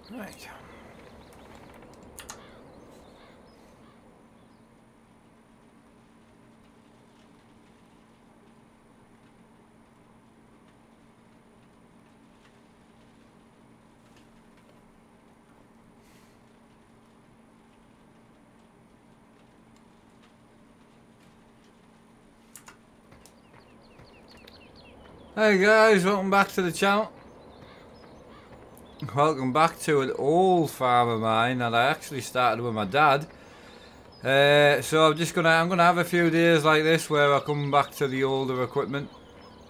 Right. Hey guys, welcome back to the channel. Welcome back to an old farm of mine that I actually started with my dad. So I'm gonna have a few days like this where I come back to the older equipment,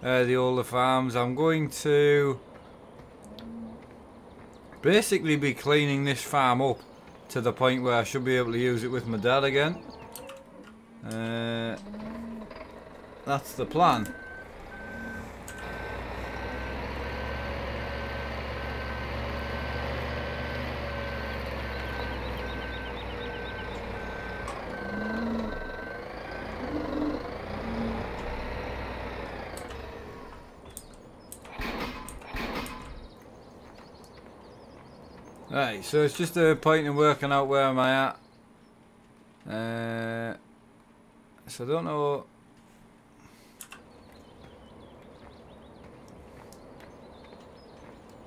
the older farms. I'm going to basically be cleaning this farm up to the point where I should be able to use it with my dad again. That's the plan. Right, so it's just a point in working out where am I at. So I don't know.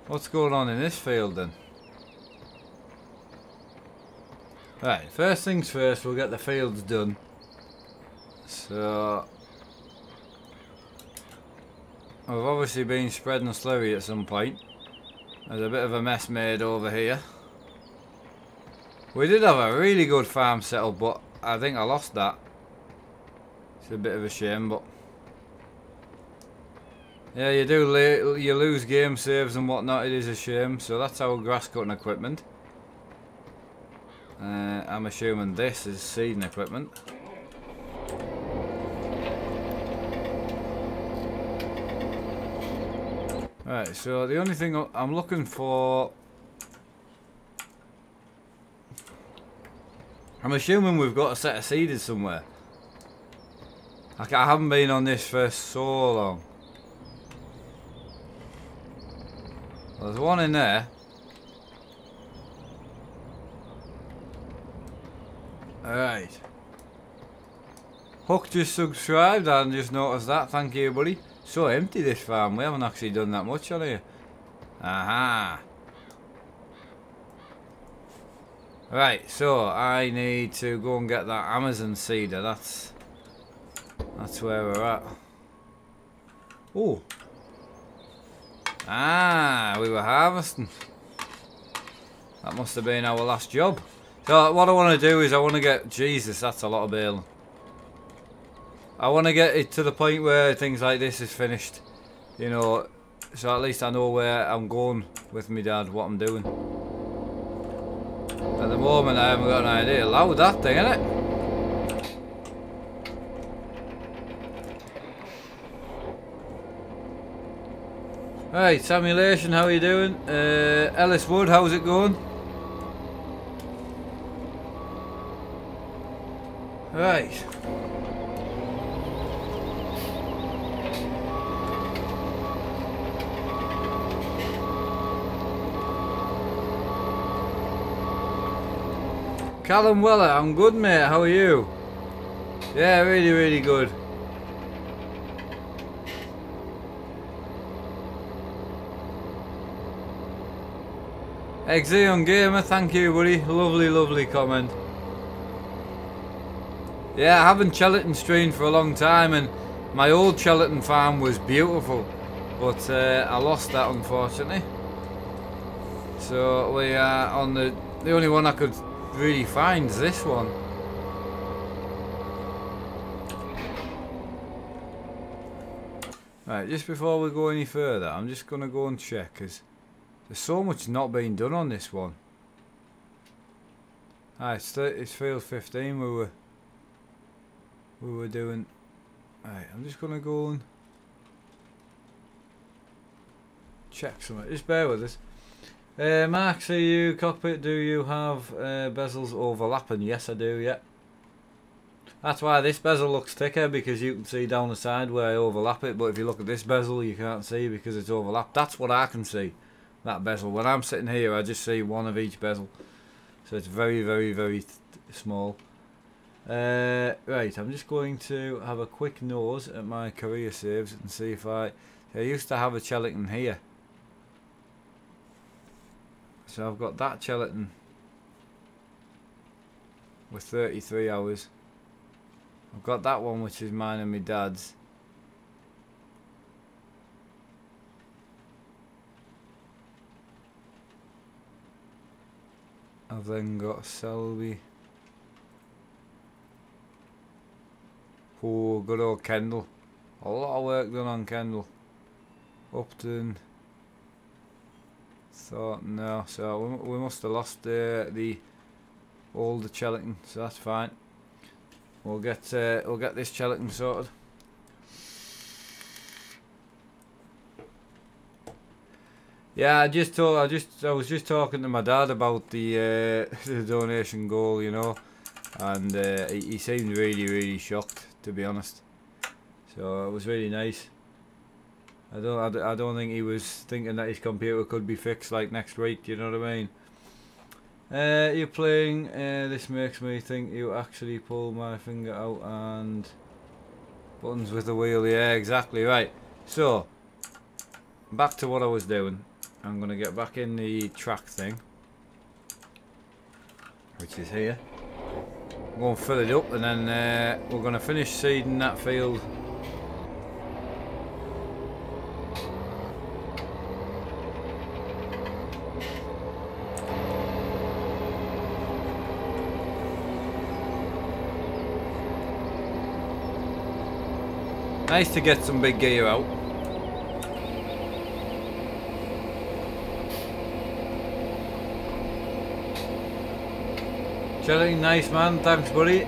What's going on in this field then? Right, first things first, we'll get the fields done. So I've obviously been spreading slurry at some point. There's a bit of a mess made over here. We did have a really good farm setup, but I think I lost that. It's a bit of a shame, but yeah, you lose game saves and whatnot. It is a shame. So that's our grass cutting equipment. I'm assuming this is seeding equipment. Right, so the only thing I'm looking for, I'm assuming we've got a set of seeders somewhere. I haven't been on this for so long. Well, there's one in there. Alright. Hook just subscribed, I just noticed that. Thank you, buddy. So empty this farm, we haven't actually done that much on here. Aha! Right, so I need to go and get that Amazon seeder. That's where we're at. Oh! Ah, we were harvesting. That must have been our last job. So what I want to do is I want to get... Jesus, that's a lot of baling. I want to get it to the point where things like this is finished, you know, so at least I know where I'm going with my dad, what I'm doing. At the moment I haven't got an idea. Loud that thing, innit? Right, Simulation, how are you doing? Ellis Wood, how's it going? Right. Callum Weller, I'm good mate, how are you? Yeah, really, really good. Exeon Gamer, thank you buddy, lovely, lovely comment. Yeah, I haven't chellington streamed for a long time and my old chellington farm was beautiful, but I lost that unfortunately. So we are on the only one I could really find is this one. Right, just before we go any further, I'm just going to go and check because there's so much not being done on this one. Ah, it's field 15 we were doing. Right, I'm just going to go and check something. Just bear with us. Mark, see you, cockpit, do you have bezels overlapping? Yes I do, yeah. That's why this bezel looks thicker, because you can see down the side where I overlap it, but if you look at this bezel you can't see because it's overlapped. That's what I can see. that bezel. When I'm sitting here, I just see one of each bezel. So it's very, very, very small. Right, I'm just going to have a quick nose at my career saves and see if I used to have a chellington here. So I've got that chellington with 33 hours. I've got that one which is mine and my dad's. I've then got Selby. Oh, good old Kendall. A lot of work done on Kendall. Upton. Thought no, so we must have lost the older chellington, so that's fine. We'll get this chellington sorted. Yeah, I was just talking to my dad about the donation goal, you know, and he seemed really, really shocked, to be honest. So it was really nice. I don't think he was thinking that his computer could be fixed like next week. You know what I mean? You're playing. This makes me think you actually pull my finger out and buttons with the wheel. Yeah, exactly right. So back to what I was doing. I'm gonna get back in the track thing, which is here. I'm gonna fill it up, and then we're gonna finish seeding that field. Nice to get some big gear out. Chellington, nice man, thanks buddy.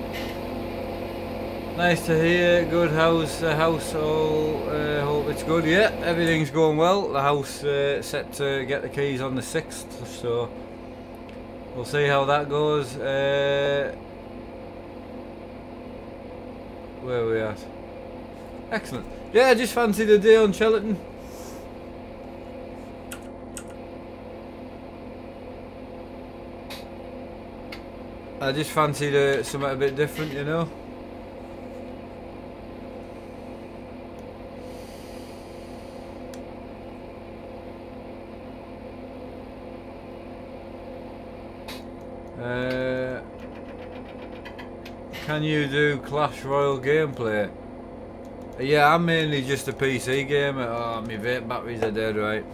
Nice to hear. Good house, house all, hope it's good. Yeah, everything's going well. The house set to get the keys on the 6th, so we'll see how that goes. Where are we at? Excellent. Yeah, I just fancied a day on Chellington. I just fancied something a bit different, you know. Can you do Clash Royale gameplay? Yeah, I'm mainly just a PC gamer. Oh, my vape batteries are dead, right.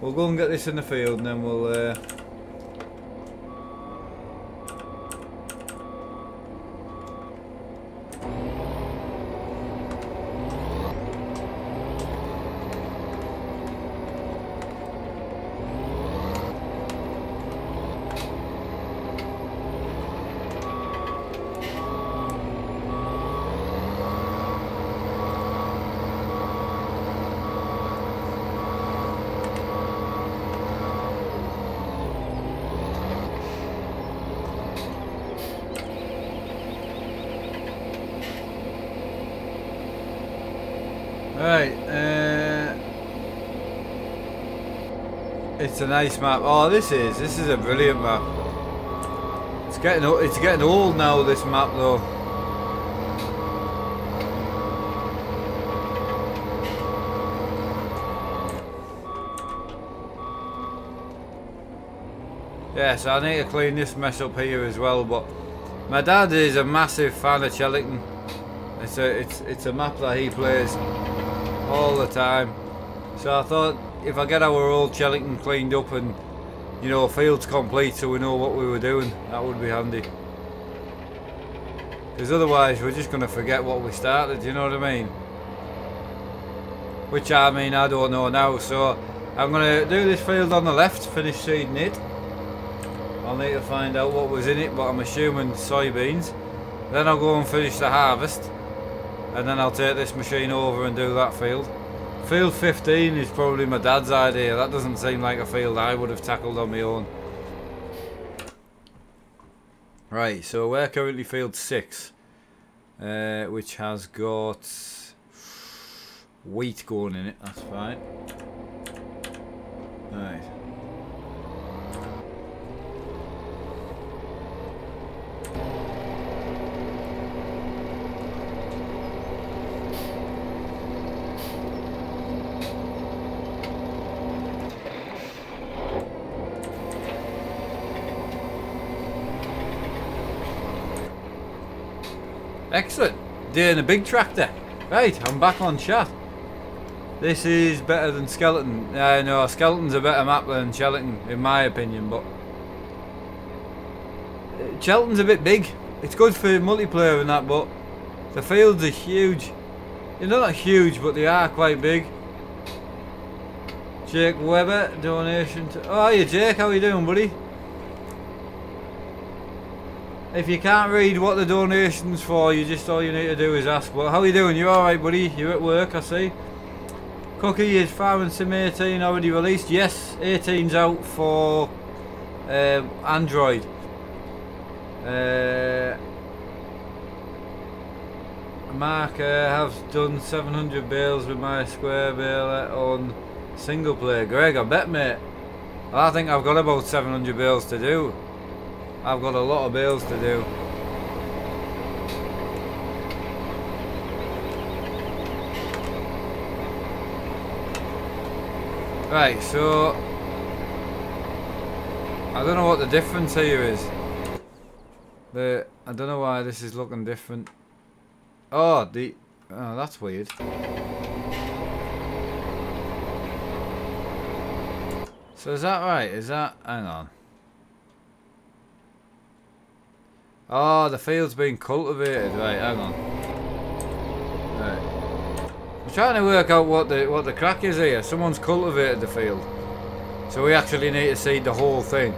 We'll go and get this in the field and then we'll... Right, it's a nice map. Oh, this is a brilliant map. It's getting old now, this map though. Yeah, so I need to clean this mess up here as well. But my dad is a massive fan of Chellington. It's a map that he plays all the time. So I thought if I get our old Chellington cleaned up and, you know, fields complete so we know what we were doing, that would be handy. Because otherwise we're just going to forget what we started, you know what I mean? Which I mean, I don't know now. So I'm going to do this field on the left, finish seeding it. I'll need to find out what was in it, but I'm assuming soybeans. Then I'll go and finish the harvest. And then I'll take this machine over and do that field. Field 15 is probably my dad's idea. That doesn't seem like a field I would have tackled on my own. Right, so we're currently field 6. Which has got wheat going in it, that's fine. Right. Excellent. Day in a big tractor. Right, I'm back on chat. This is better than Skeleton. No, Skeleton's a better map than Chellington, in my opinion, but Chellington's a bit big. It's good for multiplayer and that, but the fields are huge. They're not huge, but they are quite big. Jake Webber, donation to... Oh, hiya Jake, how you doing, buddy? If you can't read what the donation's for, you just all you need to do is ask. But how you doing? You alright, buddy? You're at work, I see. Cookie, is Farming Sim 18 already released? Yes, 18's out for Android. Mark, have done 700 bales with my square baler on single player. Greg, I bet, mate. I think I've got about 700 bales to do. I've got a lot of bales to do. Right, so I don't know what the difference here is. I don't know why this is looking different. Oh, that's weird. So is that right? Is that... Hang on. Oh, the field's being cultivated. Right, hang on. Right. I'm trying to work out what the crack is here. Someone's cultivated the field. So we actually need to seed the whole thing.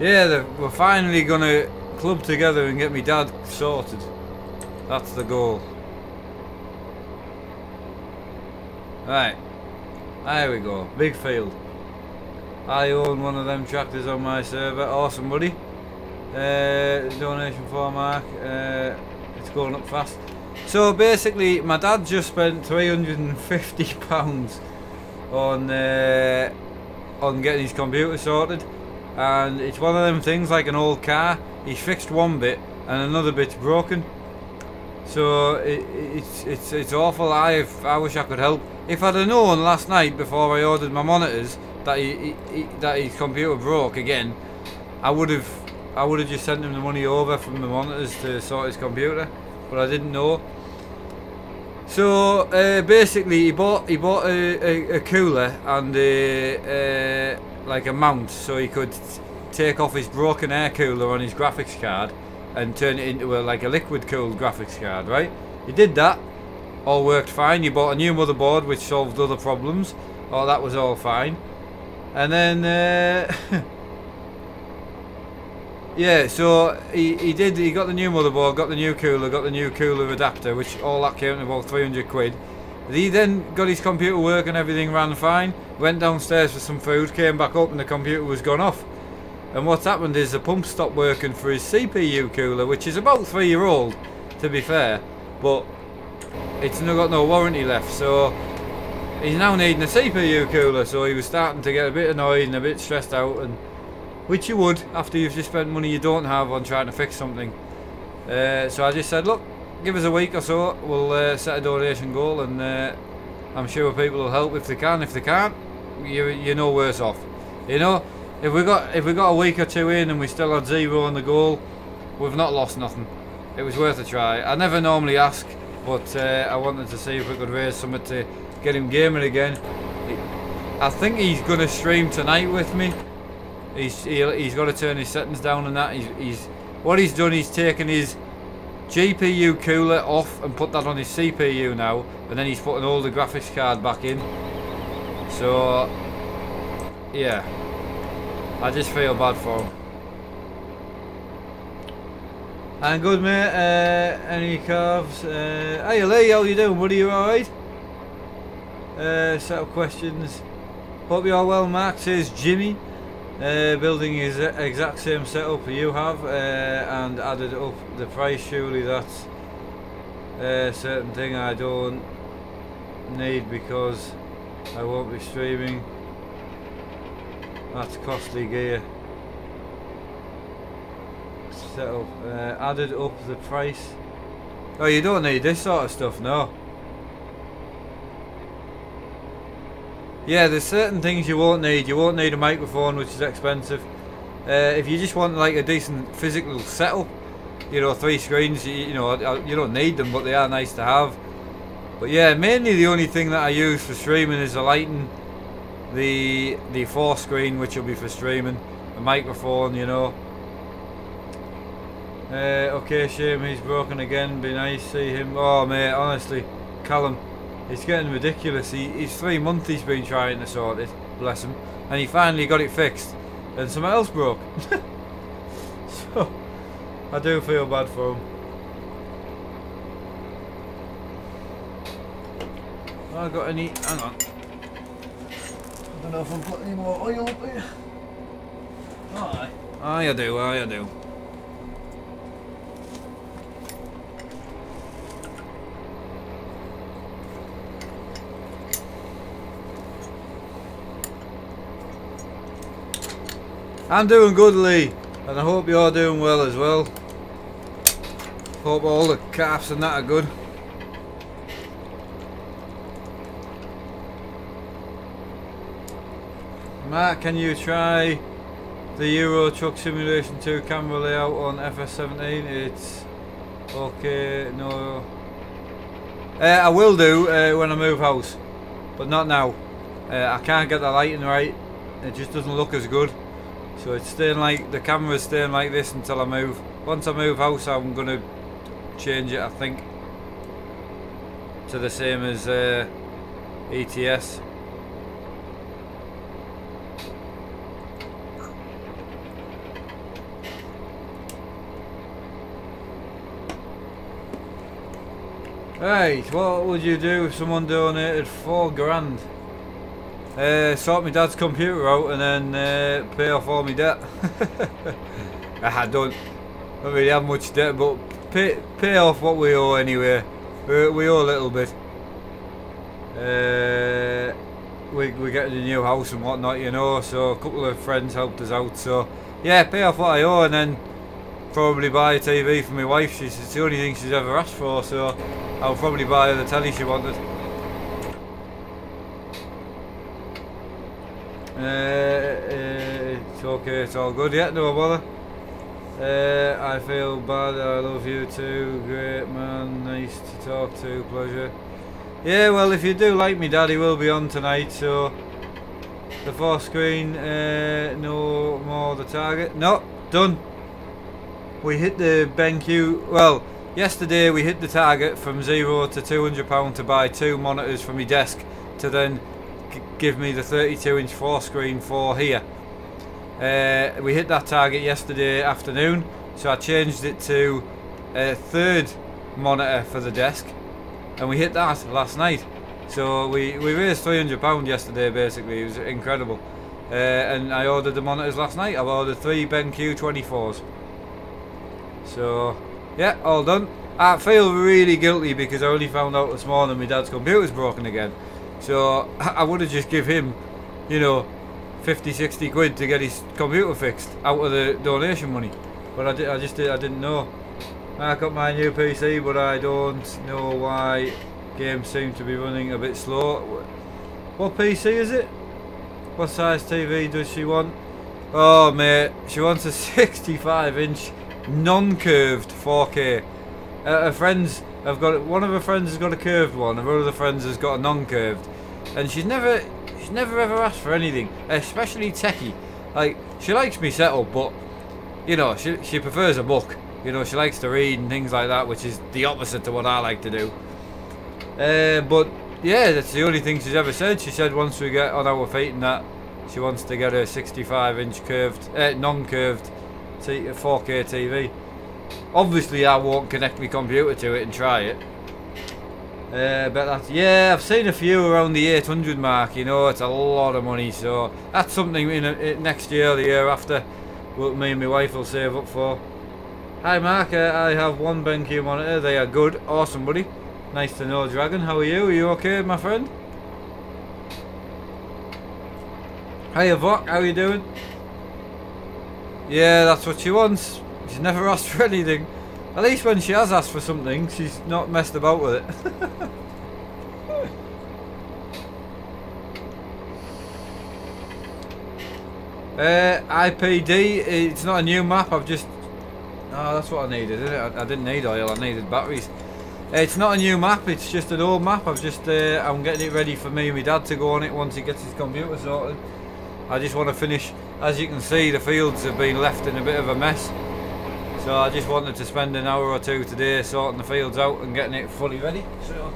Yeah, we're finally gonna club together and get me dad sorted. That's the goal. Right. There we go. Big field. I own one of them tractors on my server. Awesome, buddy. Donation for Mark. It's going up fast. So basically, my dad just spent £350 on getting his computer sorted, and it's one of them things like an old car. He's fixed one bit and another bit's broken. So it's awful. I wish I could help. If I'd have known last night before I ordered my monitors that his computer broke again, I would have just sent him the money over from the monitors to sort his computer, but I didn't know. So basically, he bought a cooler and like a mount, so he could take off his broken air cooler on his graphics card and turn it into like a liquid cooled graphics card. Right? He did that. All worked fine. He bought a new motherboard which solved other problems. Oh, that was all fine. And then yeah, so he got the new motherboard, got the new cooler adapter, which all that came to about 300 quid. He then got his computer working, everything ran fine, went downstairs for some food, came back up and the computer was gone off. And what's happened is the pump stopped working for his CPU cooler, which is about 3-year-old, to be fair, but it's not got no warranty left, so he's now needing a CPU cooler. So he was starting to get a bit annoyed and a bit stressed out, and which you would after you've just spent money you don't have on trying to fix something. So I just said, look, give us a week or so, we'll set a donation goal, and I'm sure people will help if they can. If they can't, you're no worse off. You know, if we got a week or two in and we still had 0 on the goal, we've not lost nothing. It was worth a try. I never normally ask, but I wanted to see if we could raise something to get him gaming again. I think he's gonna stream tonight with me. He's got to turn his settings down and that. What he's done, he's taken his GPU cooler off and put that on his CPU now, and then he's putting all the graphics card back in. So yeah, I just feel bad for him. And good, mate. Any calves? Hey Lee, how you doing, buddy? You alright? Set up questions. Hope you're well, Mark, says Jimmy. Building his exact same setup you have, and added up the price. Surely that's a certain thing I don't need because I won't be streaming. That's costly gear. Setup, added up the price. Oh, you don't need this sort of stuff, no. Yeah, there's certain things you won't need. You won't need a microphone, which is expensive. If you just want like a decent physical setup, you know, 3 screens, you know, you don't need them, but they are nice to have. But yeah, mainly the only thing that I use for streaming is the lighting, the 4 screen, which will be for streaming, a microphone, you know. Okay, shame he's broken again. Be nice to see him. Oh mate, honestly, Callum, it's getting ridiculous. He's 3 months he's been trying to sort it, bless him, and he finally got it fixed, and something else broke. So I do feel bad for him. Have I got any? Hang on. I don't know if I've got any more oil up here. Aye. Aye, I do. Aye, I do. I'm doing good, Lee, and I hope you're doing well as well. Hope all the calves and that are good. Mark, can you try the Euro Truck Simulation 2 camera layout on FS17? It's okay, no. I will do when I move house, but not now. I can't get the lighting right. It just doesn't look as good. So it's staying like, the camera's staying like this until I move. Once I move house, I'm gonna change it, I think, to the same as ETS. Right, what would you do if someone donated $4 grand? Sort my dad's computer out and then pay off all my debt. I don't really have much debt, but pay off what we owe anyway. We owe a little bit. We're getting a new house and whatnot, you know, so a couple of friends helped us out, so yeah, pay off what I owe and then probably buy a TV for my wife. It's the only thing she's ever asked for, so I'll probably buy her the telly she wanted. It's okay, it's all good. Yeah, no bother. I feel bad. I love you too. Great man, nice to talk to. Pleasure. Yeah, well, if you do like me, Daddy will be on tonight. So the 4 screen, no more the target. No, done. We hit the BenQ. Well, yesterday we hit the target from £0 to £200 to buy 2 monitors for my desk to then give me the 32-inch 4 screen for here. We hit that target yesterday afternoon, so I changed it to a 3rd monitor for the desk, and we hit that last night. So we raised £300 yesterday basically. It was incredible. And I ordered the monitors last night. I've ordered 3 BenQ 24s. So yeah, all done. I feel really guilty because I only found out this morning my dad's computer's broken again. So I would have just give him, you know, 50-60 quid to get his computer fixed out of the donation money, but I didn't know. I got my new PC, but I don't know why games seem to be running a bit slow. What PC is it? What size TV does she want? Oh mate, she wants a 65-inch non-curved 4K. Her friends have got, one of her friends has got a curved one, and one of the friends has got a non-curved, and she's never ever asked for anything, especially techie. Like, she likes me setup, but you know, she prefers a book. You know, she likes to read and things like that, which is the opposite to what I like to do. But yeah, that's the only thing she's ever said. She said once we get on our feet and that, she wants to get a 65-inch curved, non-curved 4K TV. Obviously, I won't connect my computer to it and try it. But that's, yeah, I've seen a few around the 800 mark. You know, it's a lot of money, so that's something in next year or the year after, me and my wife will save up for. Hi Mark, I have 1 BenQ monitor. They are good, awesome, buddy. Nice to know, Dragon. How are you? Are you okay, my friend? Hiya Vok, how are you doing? Yeah, that's what she wants. She's never asked for anything. At least when she has asked for something, she's not messed about with it. IPD, it's not a new map, I've just... Oh, that's what I needed, isn't it? I didn't need oil, I needed batteries. It's not a new map, it's just an old map. I've just, I'm getting it ready for me and my dad to go on it once he gets his computer sorted. I just want to finish. As you can see, the fields have been left in a bit of a mess. So I just wanted to spend an hour or two today sorting the fields out and getting it fully ready. So.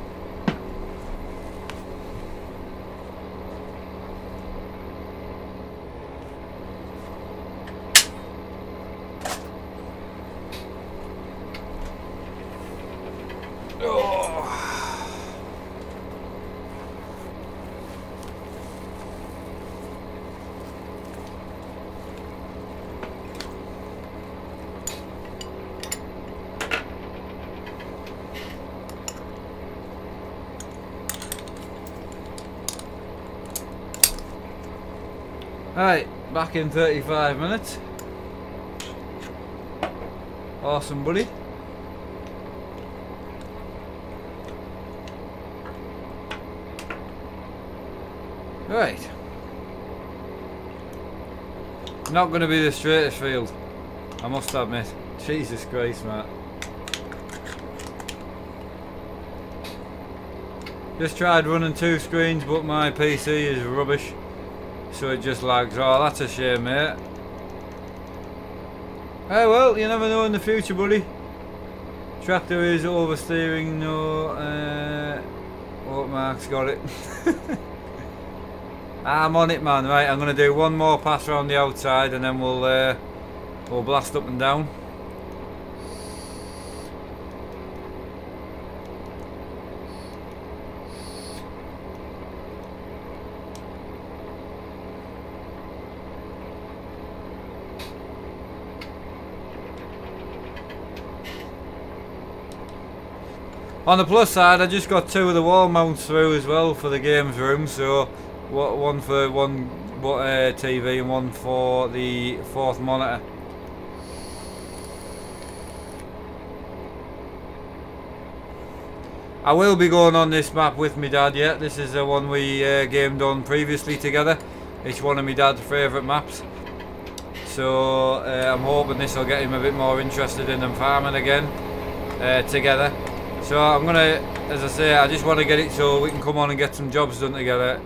Right, back in 35 minutes. Awesome, buddy. Right. Not going to be the straightest field, I must admit. Jesus Christ, Matt. Just tried running 2 screens, but my PC is rubbish. So it just lags. Oh, that's a shame, mate. Oh well, you never know in the future, buddy. Tractor is oversteering, no. Oh, Mark's got it. I'm on it, man. Right, I'm going to do one more pass around the outside and then we'll blast up and down. On the plus side, I just got 2 of the wall mounts through as well for the games room, so one for one TV and one for the 4th monitor. I will be going on this map with my dad, yeah. This is the one we gamed on previously together. It's one of my dad's favourite maps. So I'm hoping this will get him a bit more interested in them farming again together. So I'm gonna, as I say, I just want to get it so we can come on and get some jobs done together.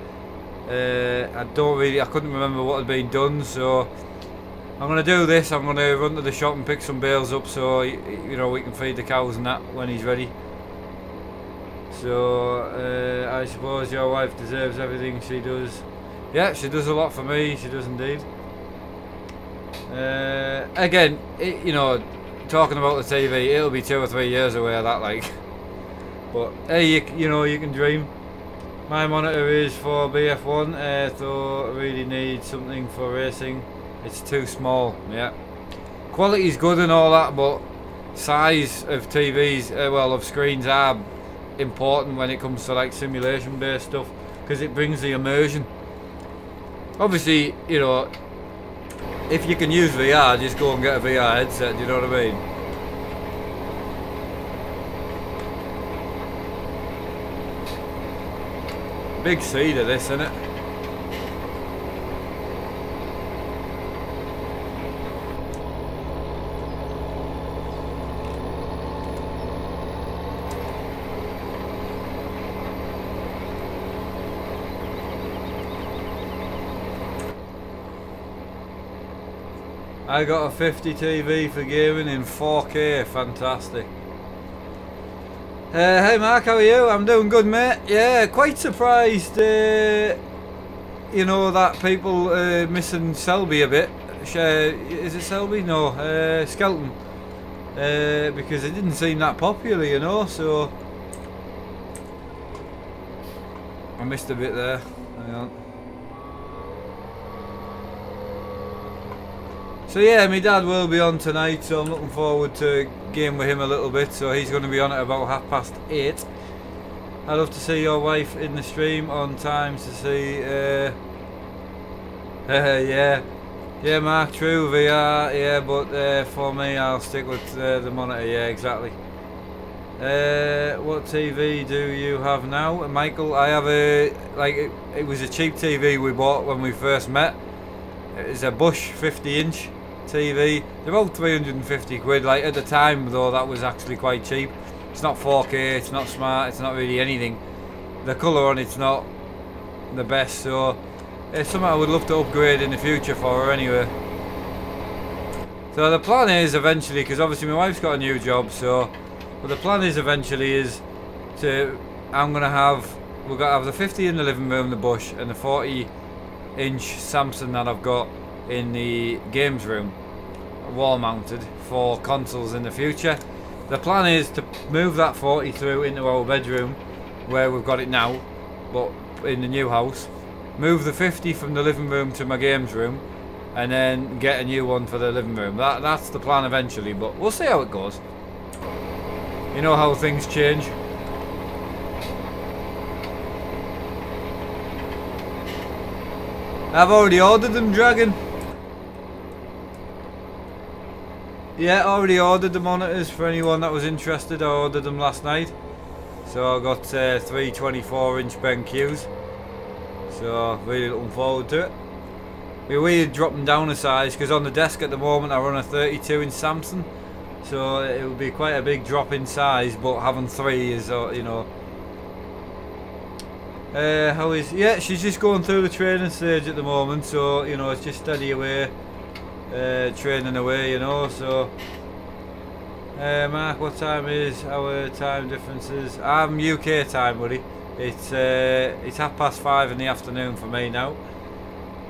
I couldn't remember what had been done, so I'm gonna do this. I'm gonna run to the shop and pick some bales up so you know we can feed the cows and that when he's ready. So I suppose your wife deserves everything she does. Yeah, she does a lot for me. She does indeed. Again, you know, talking about the TV, it'll be 2 or 3 years away. That like. But hey, you know, you can dream. My monitor is for BF1, so I really need something for racing. It's too small, yeah. Quality's good and all that, but size of TVs, well, of screens are important when it comes to like simulation based stuff, because it brings the immersion. Obviously, you know, if you can use VR, just go and get a VR headset, do you know what I mean? Big seed of this, isn't it? I got a 50 TV for gaming in 4K, fantastic. Hey Mark, how are you? I'm doing good, mate. Yeah, quite surprised, you know, that people missing Selby a bit. Is it Selby? No, Skelton. Because it didn't seem that popular, you know, so... I missed a bit there. Hang on. So yeah, my dad will be on tonight, so I'm looking forward to game with him a little bit. So he's going to be on at about 8:30. I'd love to see your wife in the stream on time to see. Yeah, Mark, true VR, yeah, but for me, I'll stick with the monitor. Yeah, exactly. What TV do you have now, Michael? I have a it was a cheap TV we bought when we first met. It's a Bush 50-inch TV. They're about 350 quid. Like at the time though, that was actually quite cheap. It's not 4K, it's not smart, it's not really anything. The colour on it's not the best, so it's something I would love to upgrade in the future for her anyway. So the plan is eventually, because obviously my wife's got a new job, so but the plan is eventually is to we've got to have the 50 in the living room, the Bush, and the 40-inch Samsung that I've got in the games room, wall mounted for consoles in the future. The plan is to move that 40 through into our bedroom where we've got it now, but in the new house. Move the 50 from the living room to my games room, and then get a new one for the living room. That's the plan eventually, but we'll see how it goes. You know how things change. I've already ordered them, Dragon. Yeah, already ordered the monitors for anyone that was interested. I ordered them last night. So I got 3 24-inch BenQs. So really looking forward to it. We really dropped them down a size because on the desk at the moment I run a 32-inch Samsung. So it would be quite a big drop in size, but having 3 is, you know. Yeah, she's just going through the training stage at the moment, so you know it's just steady away, training away, you know. So Mark, what time is our time differences? I'm UK time, buddy. It's 5:30 in the afternoon for me now.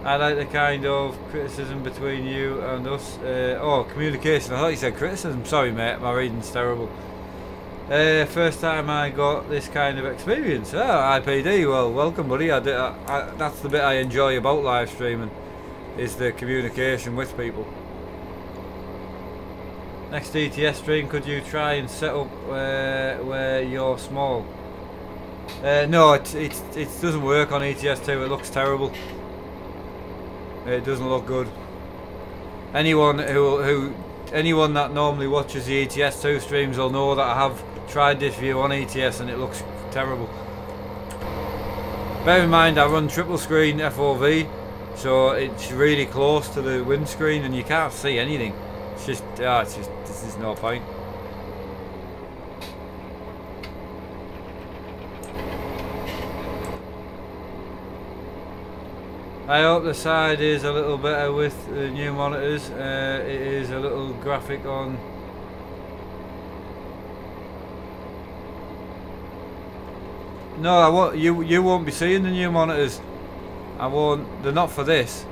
I like the kind of criticism between you and us. Oh, communication. I thought you said criticism. Sorry, mate. My reading's terrible. First time I got this kind of experience. Oh, IPD. Well, welcome, buddy. That's the bit I enjoy about live streaming, is the communication with people. Next ETS stream, could you try and set up where you're small? No, it doesn't work on ETS2. It looks terrible. It doesn't look good. Anyone that normally watches the ETS2 streams will know that I have tried this view on ETS and it looks terrible. Bear in mind I run triple screen FOV, so it's really close to the windscreen and you can't see anything. It's just this is no point. I hope the side is a little better with the new monitors. It is a little graphic on. No, I won't. You won't be seeing the new monitors. I won't. They're not for this.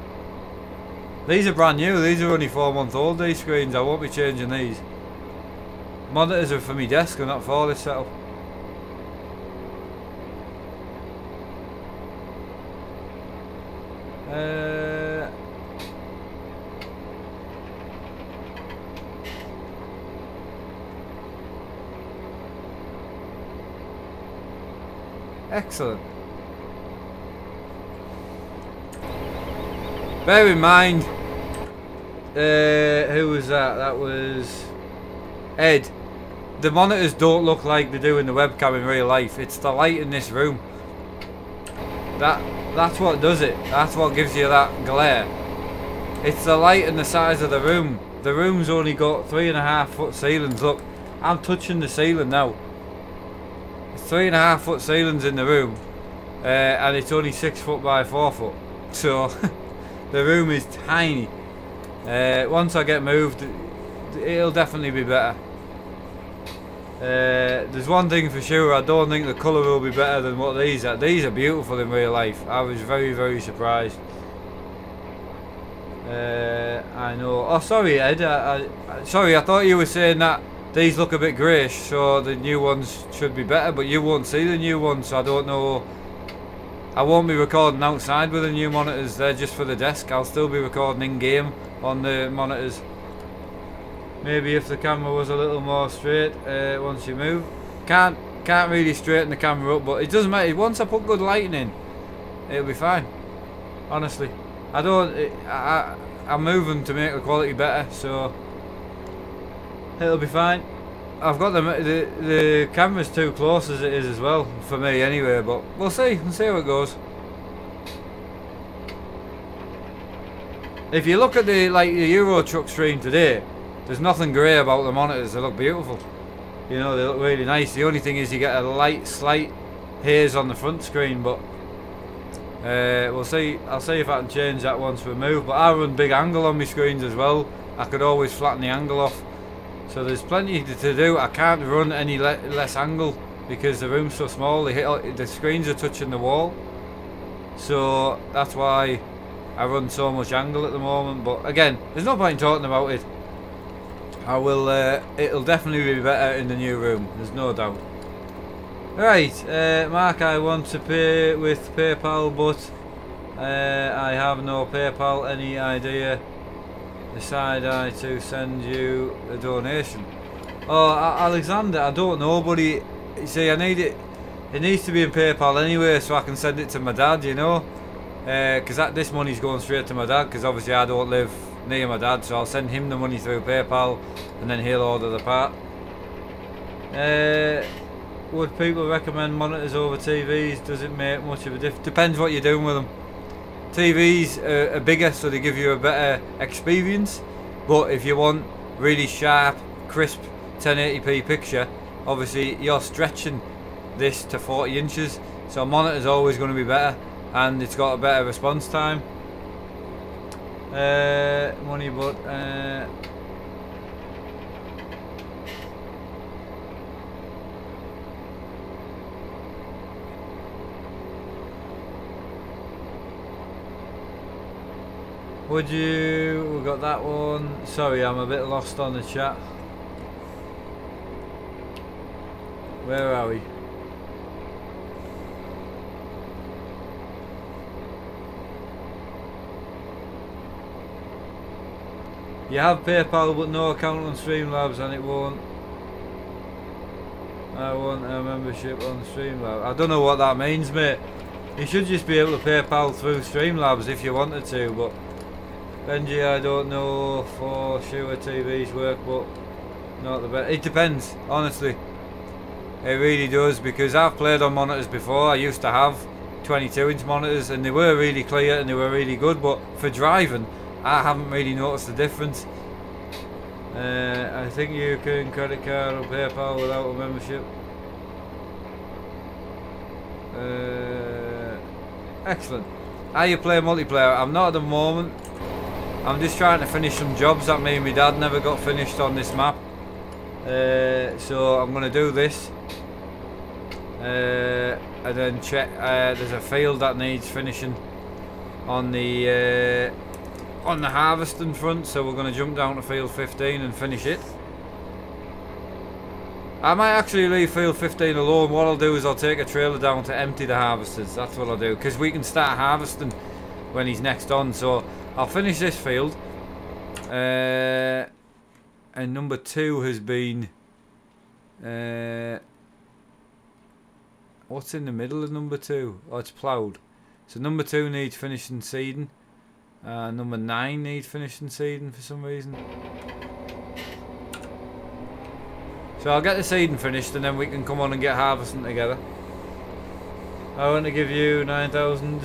These are brand new. These are only 4-month-old. These screens. I won't be changing these. Monitors are for my desk and not for this setup. Excellent. Bear in mind, who was that? That was Ed. The monitors don't look like they do in the webcam in real life. It's the light in this room. That's what does it. That's what gives you that glare. It's the light and the size of the room. The room's only got 3.5 foot ceilings. Look, I'm touching the ceiling now. It's 3.5 foot ceilings in the room, and it's only 6 foot by 4 foot. So the room is tiny. Once I get moved, it'll definitely be better. There's one thing for sure, I don't think the colour will be better than what these are. These are beautiful in real life. I was very, very surprised. I know. Oh, sorry, Ed. Sorry, I thought you were saying that these look a bit greyish, so the new ones should be better, but you won't see the new ones, so I don't know. I won't be recording outside with the new monitors. They're just for the desk. I'll still be recording in-game on the monitors. Maybe if the camera was a little more straight once you move. Can't really straighten the camera up, but it doesn't matter. Once I put good lighting in, it'll be fine. Honestly, I'm moving to make the quality better, so it'll be fine. I've got the camera's too close as it is as well for me anyway, but we'll see. We'll see how it goes. If you look at the Euro Truck stream today, there's nothing grey about the monitors. They look beautiful. You know, they look really nice. The only thing is you get a slight haze on the front screen, but we'll see. I'll see if I can change that once we move. But I run big angle on my screens as well. I could always flatten the angle off. So there's plenty to do. I can't run any less angle because the room's so small. The screens are touching the wall. So that's why I run so much angle at the moment. But again, there's no point in talking about it. I will. It'll definitely be better in the new room. There's no doubt. Right, Mark, I want to pay with PayPal, but I have no PayPal. Any idea? Decide I to send you a donation. Oh, Alexander, I don't know, buddy. You see, I need it. It needs to be in PayPal anyway, so I can send it to my dad. You know, because this money's going straight to my dad. Because obviously I don't live near my dad, so I'll send him the money through PayPal, and then he'll order the part. Would people recommend monitors over TVs? Does it make much of a difference? Depends what you're doing with them. TVs are bigger, so they give you a better experience. But if you want really sharp, crisp 1080p picture, obviously you're stretching this to 40 inches. So a monitor's always going to be better, and it's got a better response time. Money, but would you? We got that one. Sorry, I'm a bit lost on the chat. Where are we? You have PayPal but no account on Streamlabs, and it won't. I want a membership on Streamlabs. I don't know what that means, mate. You should just be able to PayPal through Streamlabs if you wanted to, but Benji, I don't know for sure TVs work, but not the best. It depends, honestly. It really does, because I've played on monitors before. I used to have 22-inch monitors, and they were really clear and they were really good, but for driving, I haven't really noticed the difference. I think you can credit card or PayPal without a membership. Excellent. How you play multiplayer? I'm not at the moment. I'm just trying to finish some jobs that me and my dad never got finished on this map. So I'm going to do this. And then check. There's a field that needs finishing on the harvesting front, so we're going to jump down to field 15 and finish it. I might actually leave field 15 alone. What I'll do is I'll take a trailer down to empty the harvesters. That's what I'll do, because we can start harvesting when he's next on. So I'll finish this field. And number 2 has been... what's in the middle of number 2? Oh, it's ploughed. So number 2 needs finishing seeding. Number 9 needs finishing seeding for some reason. So I'll get the seeding finished, and then we can come on and get harvesting together. I want to give you 9,000.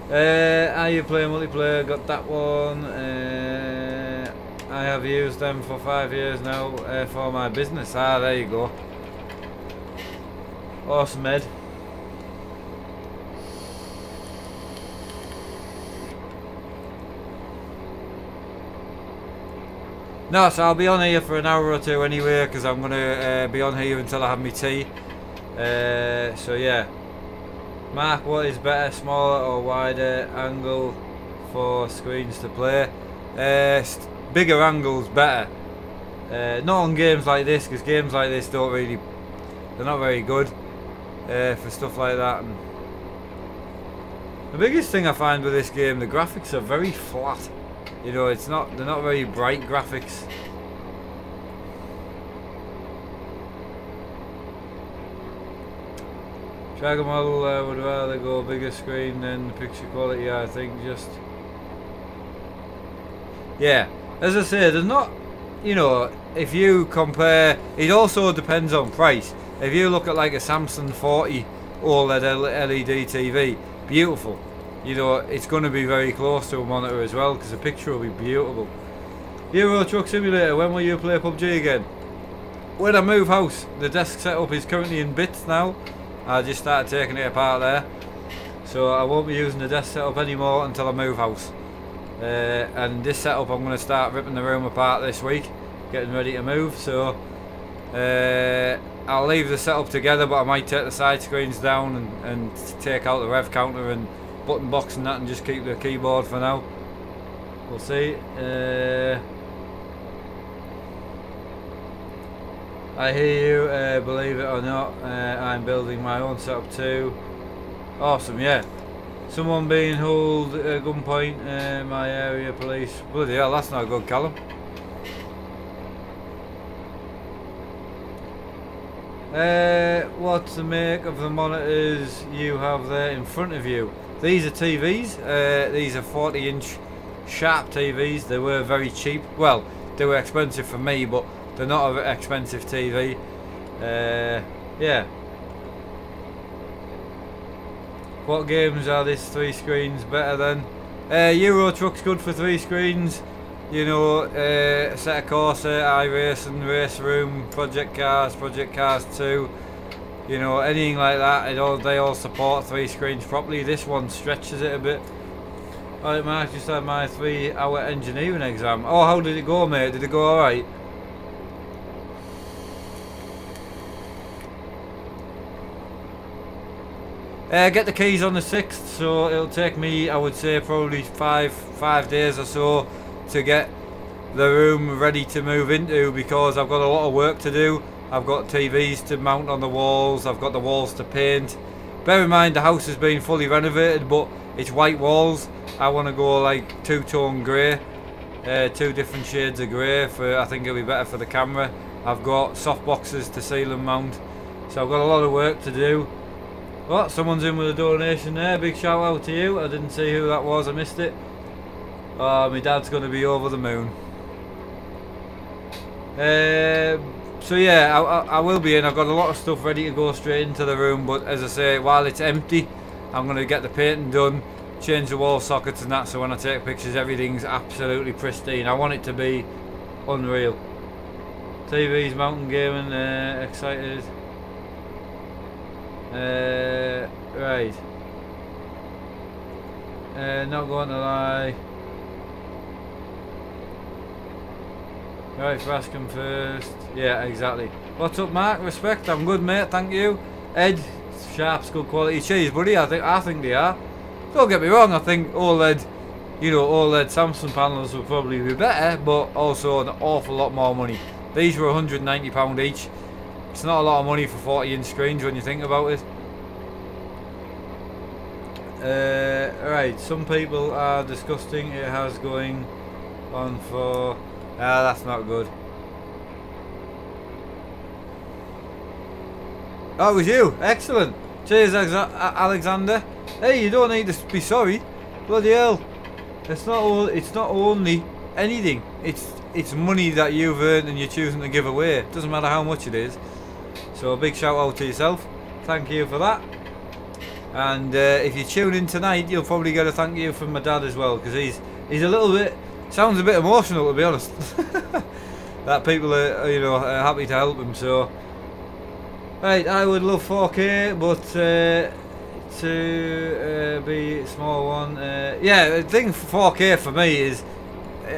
How you play multiplayer? Got that one. I have used them for 5 years now for my business. Ah, there you go. Awesome, Ed. No, so I'll be on here for an hour or two anyway, because I'm going to be on here until I have my tea. So yeah. Mark, what is better, smaller or wider angle for screens to play? Bigger angles better. Not on games like this, because games like this don't really... They're not very good for stuff like that. And the biggest thing I find with this game, the graphics are very flat. You know, they're not very bright graphics. Tracker model would rather go bigger screen than picture quality, I think. Just, yeah, as I say, there's not, you know, if you compare, it also depends on price. If you look at like a Samsung 40 OLED LED TV, beautiful. you know, it's going to be very close to a monitor as well, because the picture will be beautiful. Euro Truck Simulator, when will you play PUBG again? When I move house. The desk setup is currently in bits now. I just started taking it apart there. So I won't be using the desk setup anymore until I move house. And this setup I'm going to start ripping the room apart this week, getting ready to move. So I'll leave the setup together, but I might take the side screens down and take out the rev counter and button box and that, and just keep the keyboard for now. We'll see. I hear you, believe it or not, I'm building my own setup too. Awesome, yeah. Someone being held at gunpoint, my area police. Bloody hell, that's not good, Callum. What's the make of the monitors you have there in front of you? These are TVs. These are 40-inch sharp TVs. They were very cheap. Well, they were expensive for me, but they're not an expensive TV. Yeah. What games are this 3 screens better than? Euro Truck's good for 3 screens. You know, Assetto Corsa, iRacing, Race Room, Project Cars 2. You know, anything like that. They all support 3 screens properly. This one stretches it a bit. Alright, Mark, just had my 3-hour engineering exam. Oh, how did it go, mate? Did it go alright? Get the keys on the 6th, so it'll take me, I would say, probably five days or so to get the room ready to move into, because I've got a lot of work to do. I've got TVs to mount on the walls, I've got the walls to paint. Bear in mind the house has been fully renovated, but it's white walls. I want to go like 2-tone grey, 2 different shades of grey. I think it'll be better for the camera. I've got soft boxes to seal and mount, so I've got a lot of work to do. Well, someone's in with a donation there. Big shout out to you. I didn't see who that was, I missed it. Oh, my dad's going to be over the moon. So yeah, I will be in. I've got a lot of stuff ready to go straight into the room, but as I say, while it's empty, I'm going to get the painting done, change the wall sockets and that, so when I take pictures everything's absolutely pristine. I want it to be unreal. TV's mountain gaming, excited. Right. Not going to lie. Right, for asking first. Yeah, exactly. What's up, Mark? Respect. I'm good, mate. Thank you. Ed, Sharp's good quality cheese, buddy. I think they are. Don't get me wrong. I think OLED, you know, OLED Samsung panels would probably be better, but also an awful lot more money. These were £190 each. It's not a lot of money for 40-inch screens when you think about it. Right, some people are disgusting. It has going on for... that's not good. Oh, it was you. Excellent. Cheers, Alexander. Hey, you don't need to be sorry. Bloody hell. It's not only anything. It's money that you've earned and you're choosing to give away. It doesn't matter how much it is. So a big shout out to yourself. Thank you for that. And if you tune in tonight, you'll probably get a thank you from my dad as well, because he's a little bit, sounds a bit emotional, to be honest. That people are, you know, are happy to help him. So right, I would love 4K, but to be a small one, yeah, the thing for 4K for me is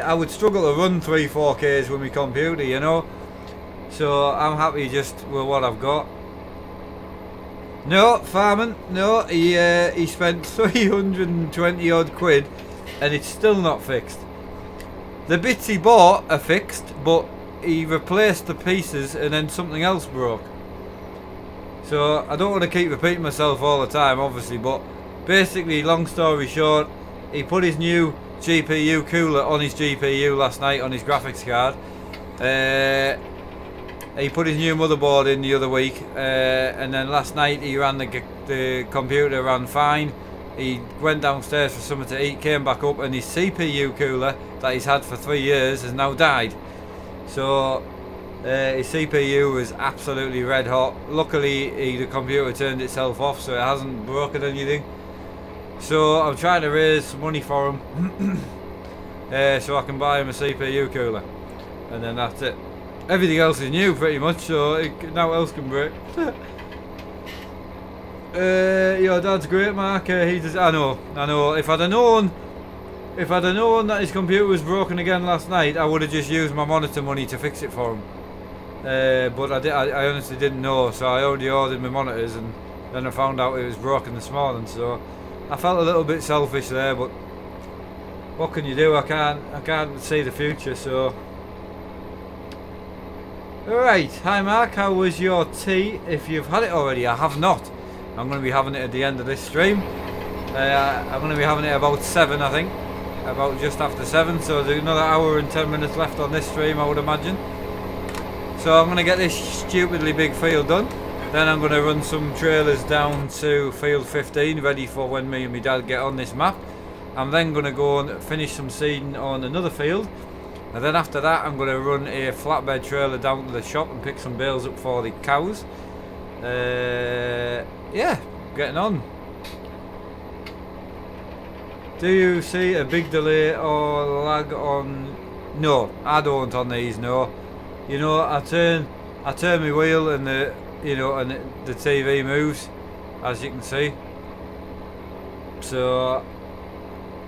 I would struggle to run 3 4Ks with my computer, you know. So I'm happy just with what I've got. No, Farman, no, he spent 320 odd quid and it's still not fixed. The bits he bought are fixed, but he replaced the pieces and then something else broke. So I don't want to keep repeating myself all the time, obviously, but basically, long story short, he put his new GPU cooler on his GPU last night on his graphics card. He put his new motherboard in the other week, and then last night he ran the computer ran fine. He went downstairs for something to eat, came back up, and his CPU cooler that he's had for 3 years has now died. So his CPU was absolutely red hot. Luckily the computer turned itself off, so it hasn't broken anything. So I'm trying to raise some money for him. So I can buy him a CPU cooler. And then that's it. Everything else is new pretty much, so now else can break. Your dad's great, Mark. He does. I know. If I'd have known that his computer was broken again last night, I would have just used my monitor money to fix it for him. But I honestly didn't know, so I already ordered my monitors, and then I found out it was broken this morning. So I felt a little bit selfish there, but what can you do? I can't see the future. So. Alright, hi Mark, how was your tea? If you've had it already, I have not. I'm going to be having it at the end of this stream. I'm going to be having it about 7, I think. About just after 7, so there's another hour and 10 minutes left on this stream, I would imagine. So I'm going to get this stupidly big field done. Then I'm going to run some trailers down to field 15, ready for when me and my dad get on this map. I'm then going to go and finish some seeding on another field. And then after that I'm going to run a flatbed trailer down to the shop and pick some bales up for the cows. Yeah, getting on. Do you see a big delay or lag on? No, I don't on these, no. You know, I turn my wheel and the TV moves, as you can see. So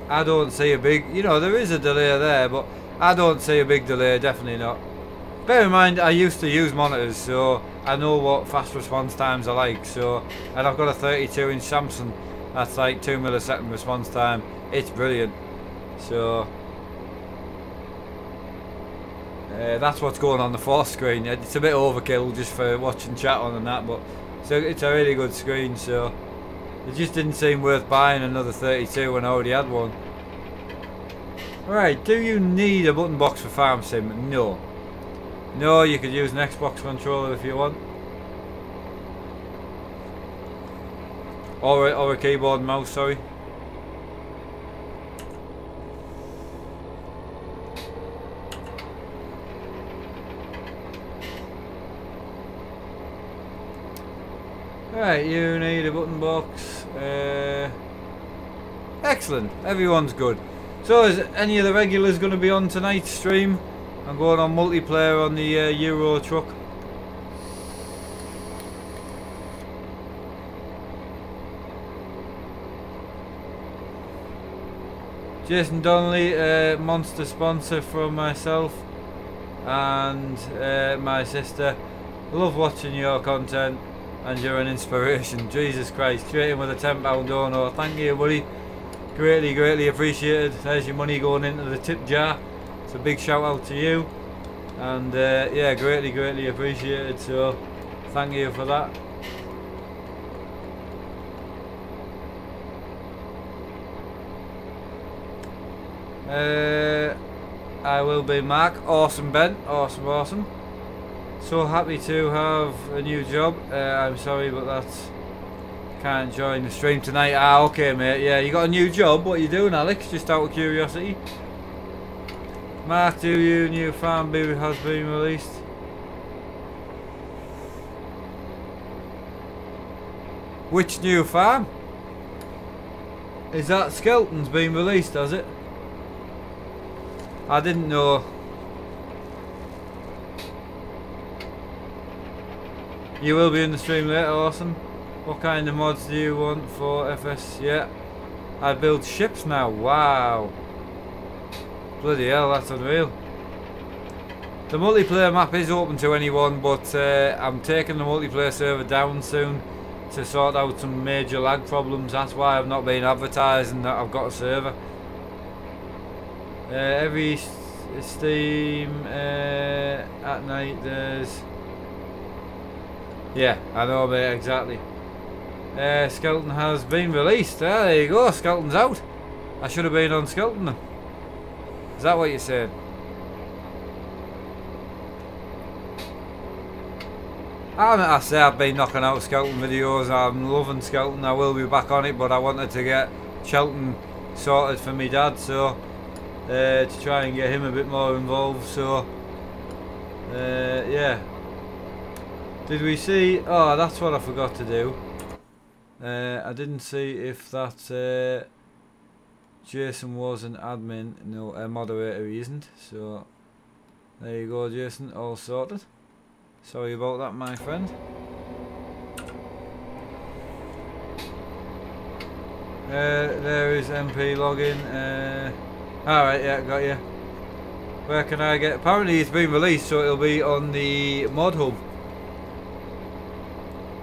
I don't see a big, there is a delay there, but I don't see a big delay, definitely not. Bear in mind, I used to use monitors, so I know what fast response times are like. So, and I've got a 32-inch Samsung, that's like 2 millisecond response time. It's brilliant. So, that's what's going on the 4th screen. It's a bit overkill just for watching chat on and that, but so it's a really good screen. So, it just didn't seem worth buying another 32 when I already had one. Right, do you need a button box for Farm Sim? No. No, you could use an Xbox controller if you want. Or a keyboard and mouse, sorry. Right, you need a button box. Excellent, everyone's good. So is any of the regulars going to be on tonight's stream? I'm going on multiplayer on the Euro truck. Jason Donnelly, monster sponsor from myself and my sister. Love watching your content and you're an inspiration. Jesus Christ, straight in with a £10 donor. Thank you, buddy. Greatly appreciated. There's your money going into the tip jar. It's a big shout out to you. And yeah, greatly appreciated. So thank you for that. I will be Mark. Awesome, Ben. Awesome. So happy to have a new job. I'm sorry, but that's can't join the stream tonight. Ah, okay, mate. Yeah, you got a new job. What are you doing, Alex? Just out of curiosity. Mark, do you new farm beer has been released? Which new farm? Is that Skelton's been released, has it? I didn't know. You will be in the stream later, awesome. What kind of mods do you want for FS? Yeah. I build ships now, wow. Bloody hell, that's unreal. The multiplayer map is open to anyone, but I'm taking the multiplayer server down soon to sort out some major lag problems. That's why I've not been advertising that I've got a server. Every Steam at night there's... Yeah, I know, mate, exactly. Skelton has been released. Ah, there you go, Skelton's out. I should have been on Skelton then. Is that what you're saying? I say I've been knocking out Skelton videos. I'm loving Skelton. I will be back on it, but I wanted to get Chellington sorted for me dad, so to try and get him a bit more involved. So yeah. Did we see? Oh, that's what I forgot to do. I didn't see if that Jason was an admin. No, a moderator he isn't. So there you go, Jason, all sorted. Sorry about that, my friend. There is MP login. Alright, yeah, got you. Where can I get... Apparently it's been released, so it'll be on the mod hub.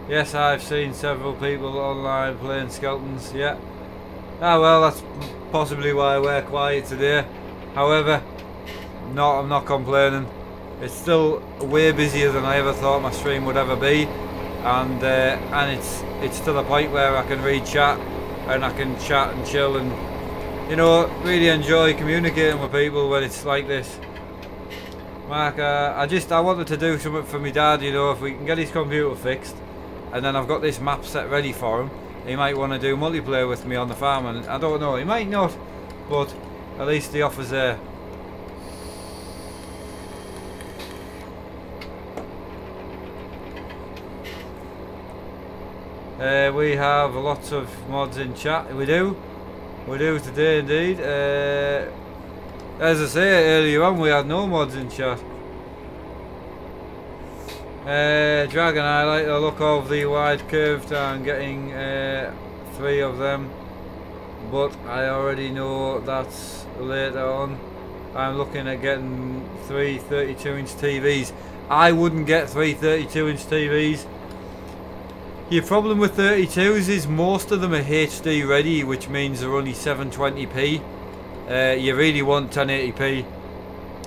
Yes, I've seen several people online playing skeletons, yeah. Ah well, that's possibly why we're quiet today. However, no, I'm not complaining. It's still way busier than I ever thought my stream would ever be. And it's to the point where I can read chat and I can chat and chill and, you know, really enjoy communicating with people when it's like this. Mark, I wanted to do something for my dad, you know, if we can get his computer fixed. And then I've got this map set ready for him. He might want to do multiplayer with me on the farm, and I don't know, he might not, but at least the offer's there. We have lots of mods in chat. We do today indeed. As I say earlier on, we had no mods in chat. Dragon, I like the look of the wide curved and getting 3 of them, but I already know that's later on. I'm looking at getting 3 32-inch TVs. I wouldn't get 3 32-inch TVs. Your problem with 32s is most of them are HD ready, which means they're only 720p. You really want 1080p.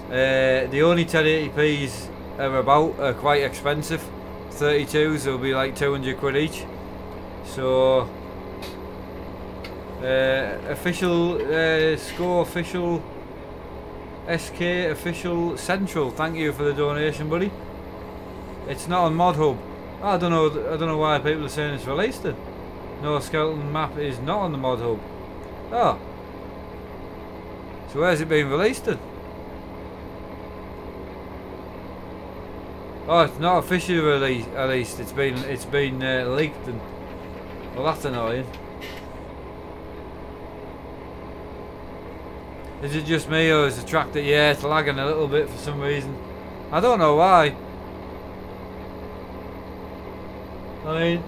The only 1080p's are quite expensive. 32s will be like 200 quid each. So official score, official SK, official Central, thank you for the donation, buddy. It's not on Mod Hub. I don't know why people are saying it's released then. No, skeleton map is not on the Mod Hub. Oh, so where's it been released then? Oh, it's not officially released. It's been leaked, and well, that's annoying. Is it just me, or is the track that, yeah, it's lagging a little bit for some reason? I don't know why. I mean,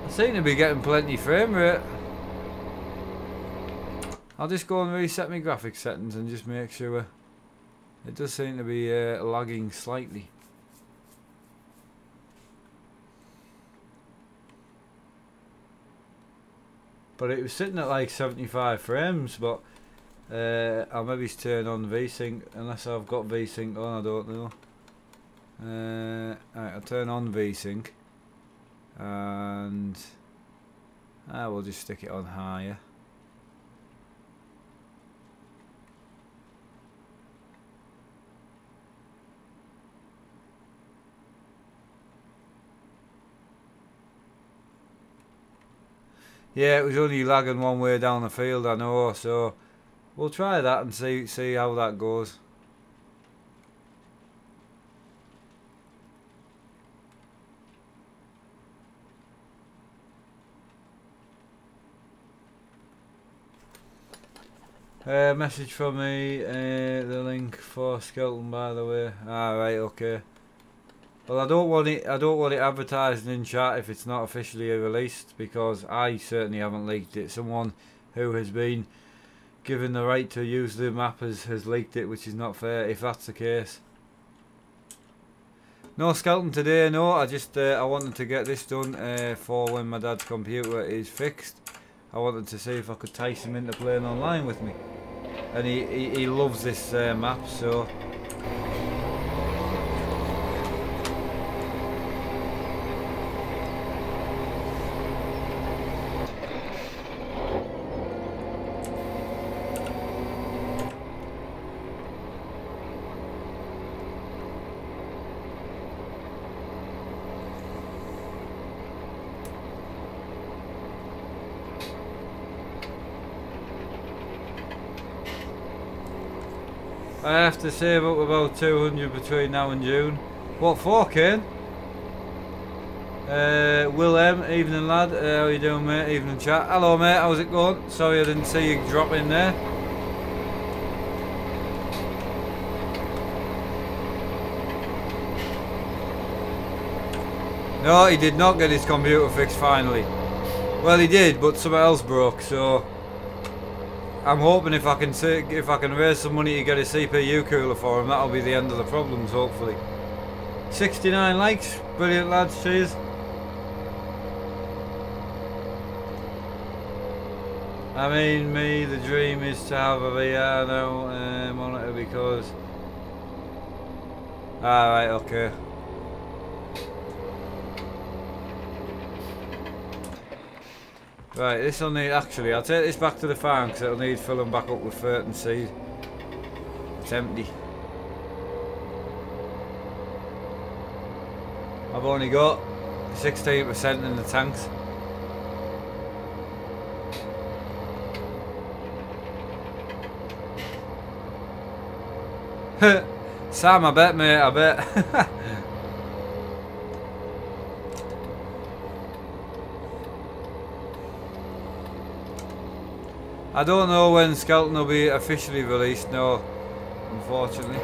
I seem to be getting plenty frame rate. I'll just go and reset my graphics settings and just make sure. It does seem to be lagging slightly. But it was sitting at like 75 frames, but I'll maybe turn on VSync, unless I've got VSync on, I don't know. Right, I'll turn on VSync, and I will just stick it on higher. Yeah, it was only lagging one way down the field, I know, so we'll try that and see how that goes. Message from me, the link for skeleton, by the way. Alright, okay. Well, I don't want it advertised in chat if it's not officially released, because I certainly haven't leaked it. Someone who has been given the right to use the map has leaked it, which is not fair if that's the case. No skeleton today, no. I wanted to get this done for when my dad's computer is fixed. I wanted to see if I could entice him into playing online with me, and he loves this map, so. I have to save up about 200 between now and June. What for, Kane? Will M, evening lad. How you doing, mate? Evening chat. Hello, mate. How's it going? Sorry I didn't see you drop in there. No, he did not get his computer fixed finally. Well, he did, but something else broke. So I'm hoping if I can raise some money to get a CPU cooler for him, that'll be the end of the problems. Hopefully. 69 likes. Brilliant, lads. Cheers. I mean, the dream is to have a VR now monitor because... Alright, okay. Right, this will need... Actually, I'll take this back to the farm because it'll need filling back up with fert and seed. It's empty. I've only got 16% in the tanks. Sam, I bet, mate, I bet. I don't know when Skeleton will be officially released, no, unfortunately.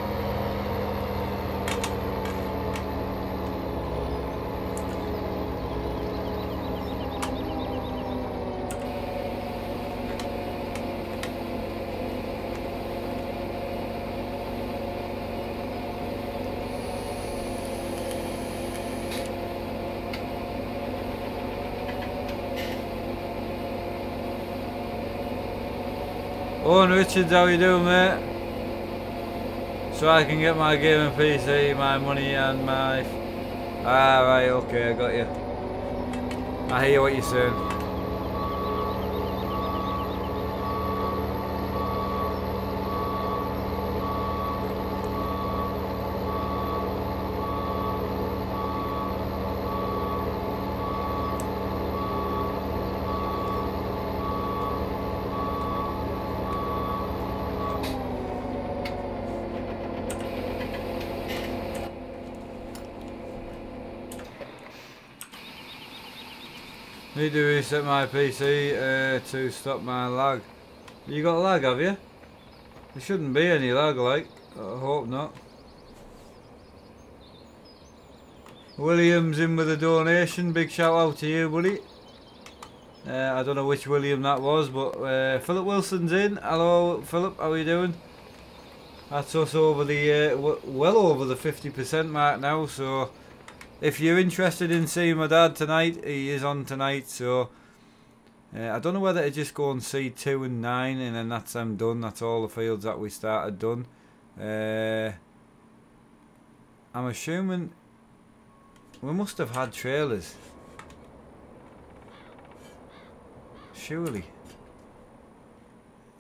Owen Richards, how you doing, mate? So I can get my gaming PC, my money and my... Ah, right, okay, I got you. I hear what you're saying. Need to reset my PC to stop my lag. You got lag, have you? There shouldn't be any lag, like. I hope not. William's in with a donation. Big shout out to you, buddy. I don't know which William that was, but Philip Wilson's in. Hello, Philip. How are you doing? That's us over the well over the 50% mark now. So. If you're interested in seeing my dad tonight, he is on tonight, so I don't know whether to just go and see 2 and 9 and then that's them done. That's all the fields that we started done. I'm assuming we must have had trailers. Surely.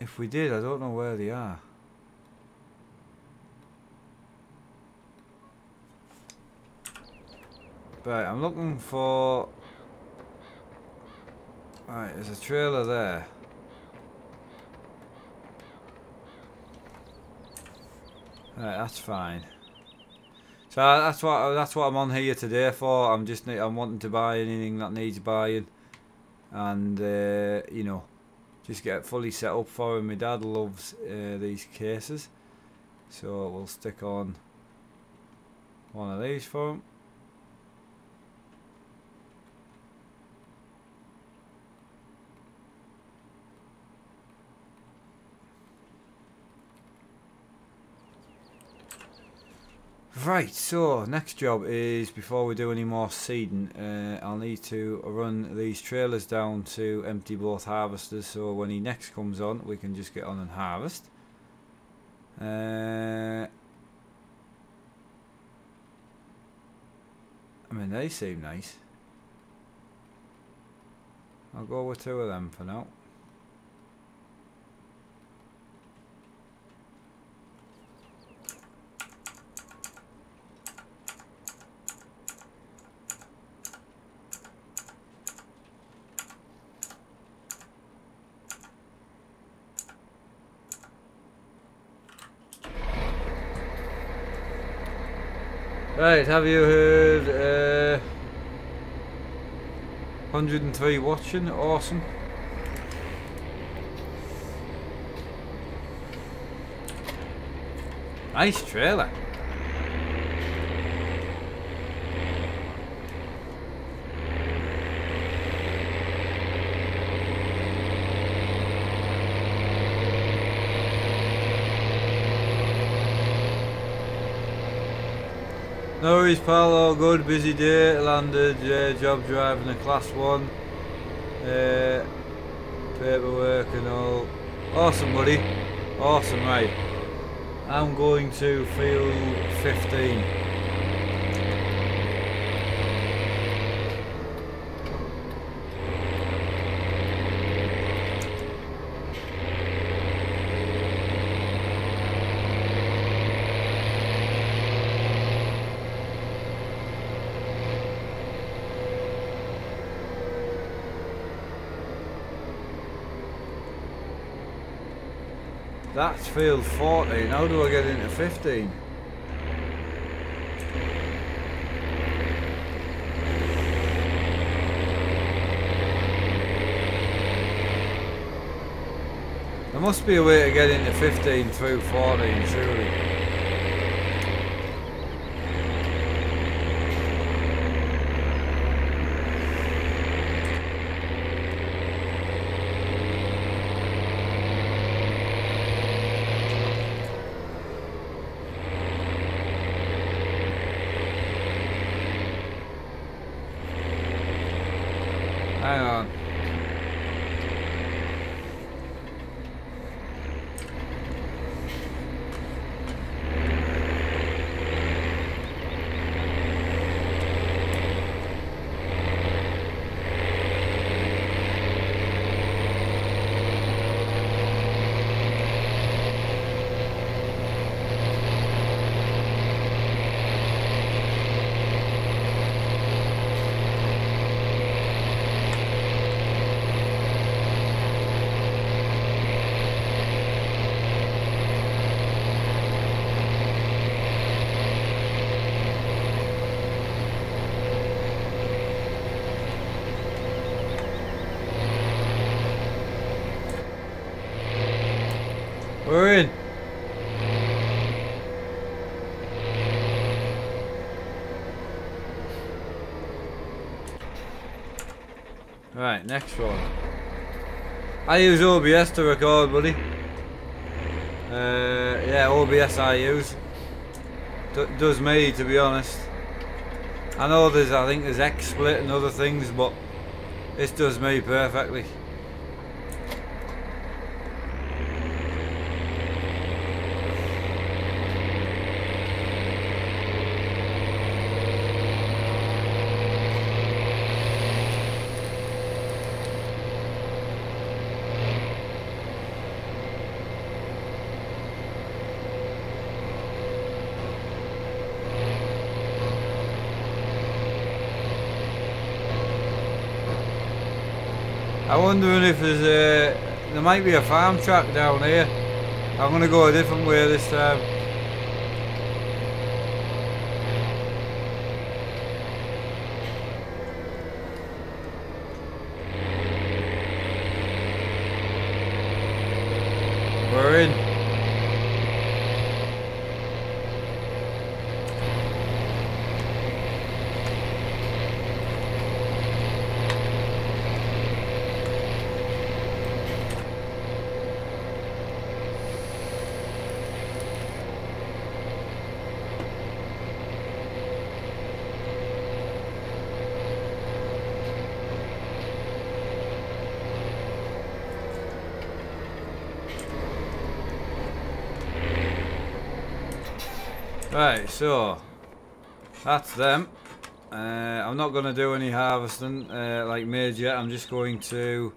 If we did, I don't know where they are. Right, I'm looking for... Right, there's a trailer there. Right, that's fine. So that's what I'm on here today for. I'm wanting to buy anything that needs buying, and you know, just get it fully set up for him. My dad loves these cases, so we'll stick on one of these for him. Right, so next job is, before we do any more seeding, I'll need to run these trailers down to empty both harvesters, so when he next comes on we can just get on and harvest. I mean, they seem nice. I'll go with 2 of them for now. Right, have you heard 103 watching, awesome. Nice trailer. No worries pal, all good, busy day, landed, job driving a class 1, paperwork and all. Awesome buddy, awesome, right. I'm going to field 15. That's field 14, how do I get into 15? There must be a way to get into 15 through 14, surely. Hang on. We're in. Right, next one. I use OBS to record, buddy. Yeah, OBS I use. Does me, to be honest. I know I think there's XSplit and other things, but this does me perfectly. I'm wondering if there might be a farm track down here. I'm gonna go a different way this time. We're in. Right, so that's them. I'm not going to do any harvesting like maize yet. I'm just going to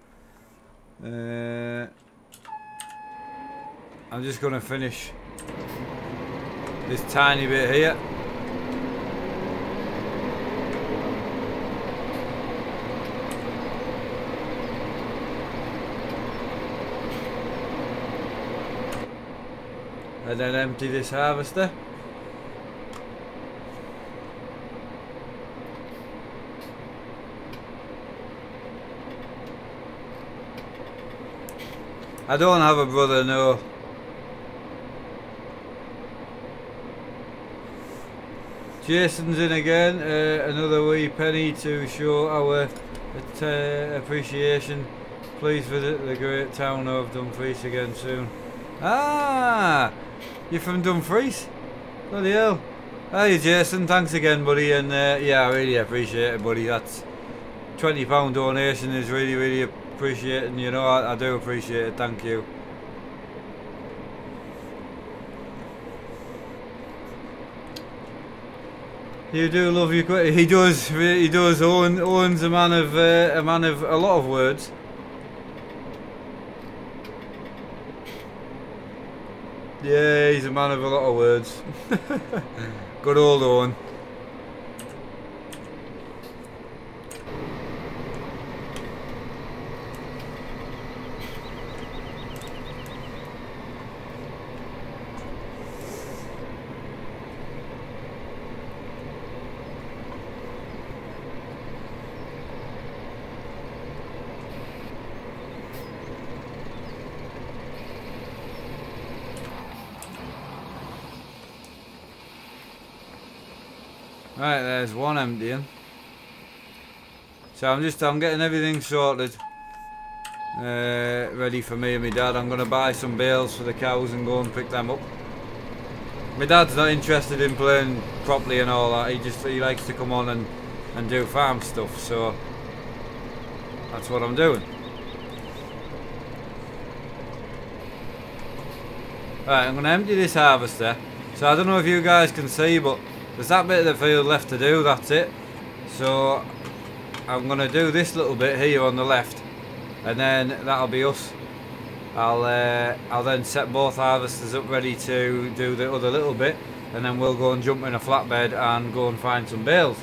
finish this tiny bit here. And then empty this harvester. I don't have a brother, no. Jason's in again. Another wee penny to show our appreciation. Please visit the great town of Dumfries again soon. Ah, you're from Dumfries? Bloody hell. Hey Jason, thanks again buddy, and yeah, I really appreciate it buddy. That's £20 donation is really appreciated, and you know I do appreciate it, thank you. You do love your quit. He does. Owen's a man of a lot of words. Yeah, he's a man of a lot of words. Good old Owen. Right, there's one emptying. So I'm getting everything sorted. Ready for me and my dad. I'm gonna buy some bales for the cows and go and pick them up. My dad's not interested in playing properly and all that. He likes to come on and do farm stuff, so that's what I'm doing. Right, I'm gonna empty this harvester. So I don't know if you guys can see, but there's that bit of the field left to do, that's it. So I'm going to do this little bit here on the left, and then that'll be us. I'll then set both harvesters up ready to do the other little bit, and then we'll go and jump in a flatbed and go and find some bales.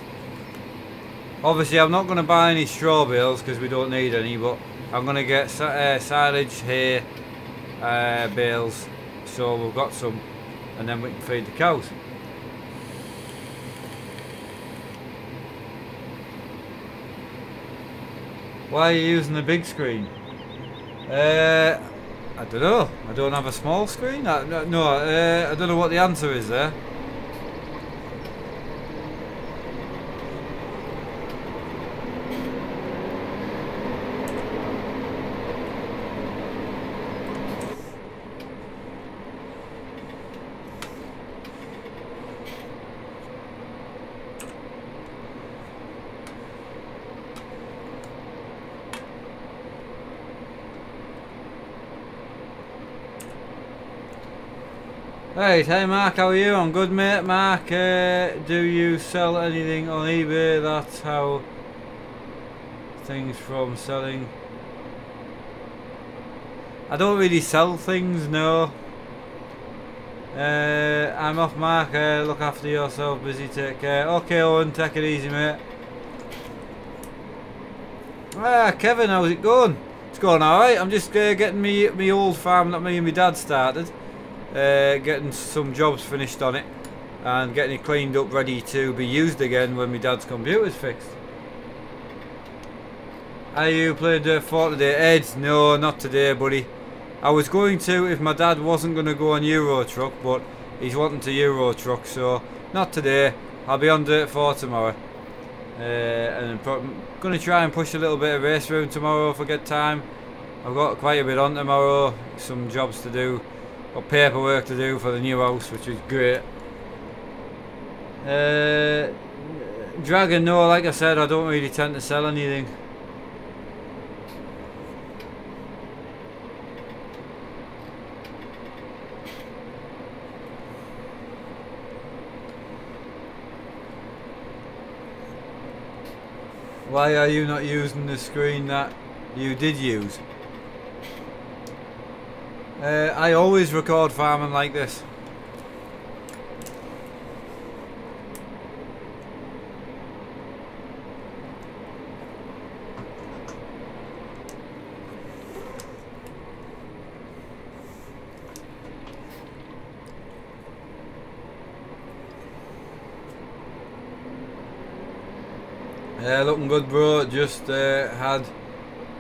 Obviously I'm not going to buy any straw bales because we don't need any, but I'm going to get silage, hay, bales, so we've got some, and then we can feed the cows. Why are you using the big screen? I don't know. I don't have a small screen. I don't know what the answer is there. Right, hey Mark, how are you? I'm good mate. Mark, do you sell anything on eBay? That's how things from selling. I don't really sell things, no. I'm off Mark, look after yourself, busy, take care. Okay Owen, take it easy mate. Ah, Kevin, how's it going? It's going alright. I'm just getting me old farm that me and my dad started. Getting some jobs finished on it and getting it cleaned up ready to be used again when my dad's computer's fixed. Are you playing Dirt 4 today? Ed, no, not today buddy. I was going to if my dad wasn't going to go on Euro Truck, but he's wanting to Euro Truck, so not today. I'll be on Dirt 4 tomorrow. And I'm going to try and push a little bit of race room tomorrow if I get time. I've got quite a bit on tomorrow, some jobs to do. Got paperwork to do for the new house, which is great. Dragon, no, like I said, I don't really tend to sell anything. Why are you not using the screen that you did use? I always record farming like this. Looking good bro, just had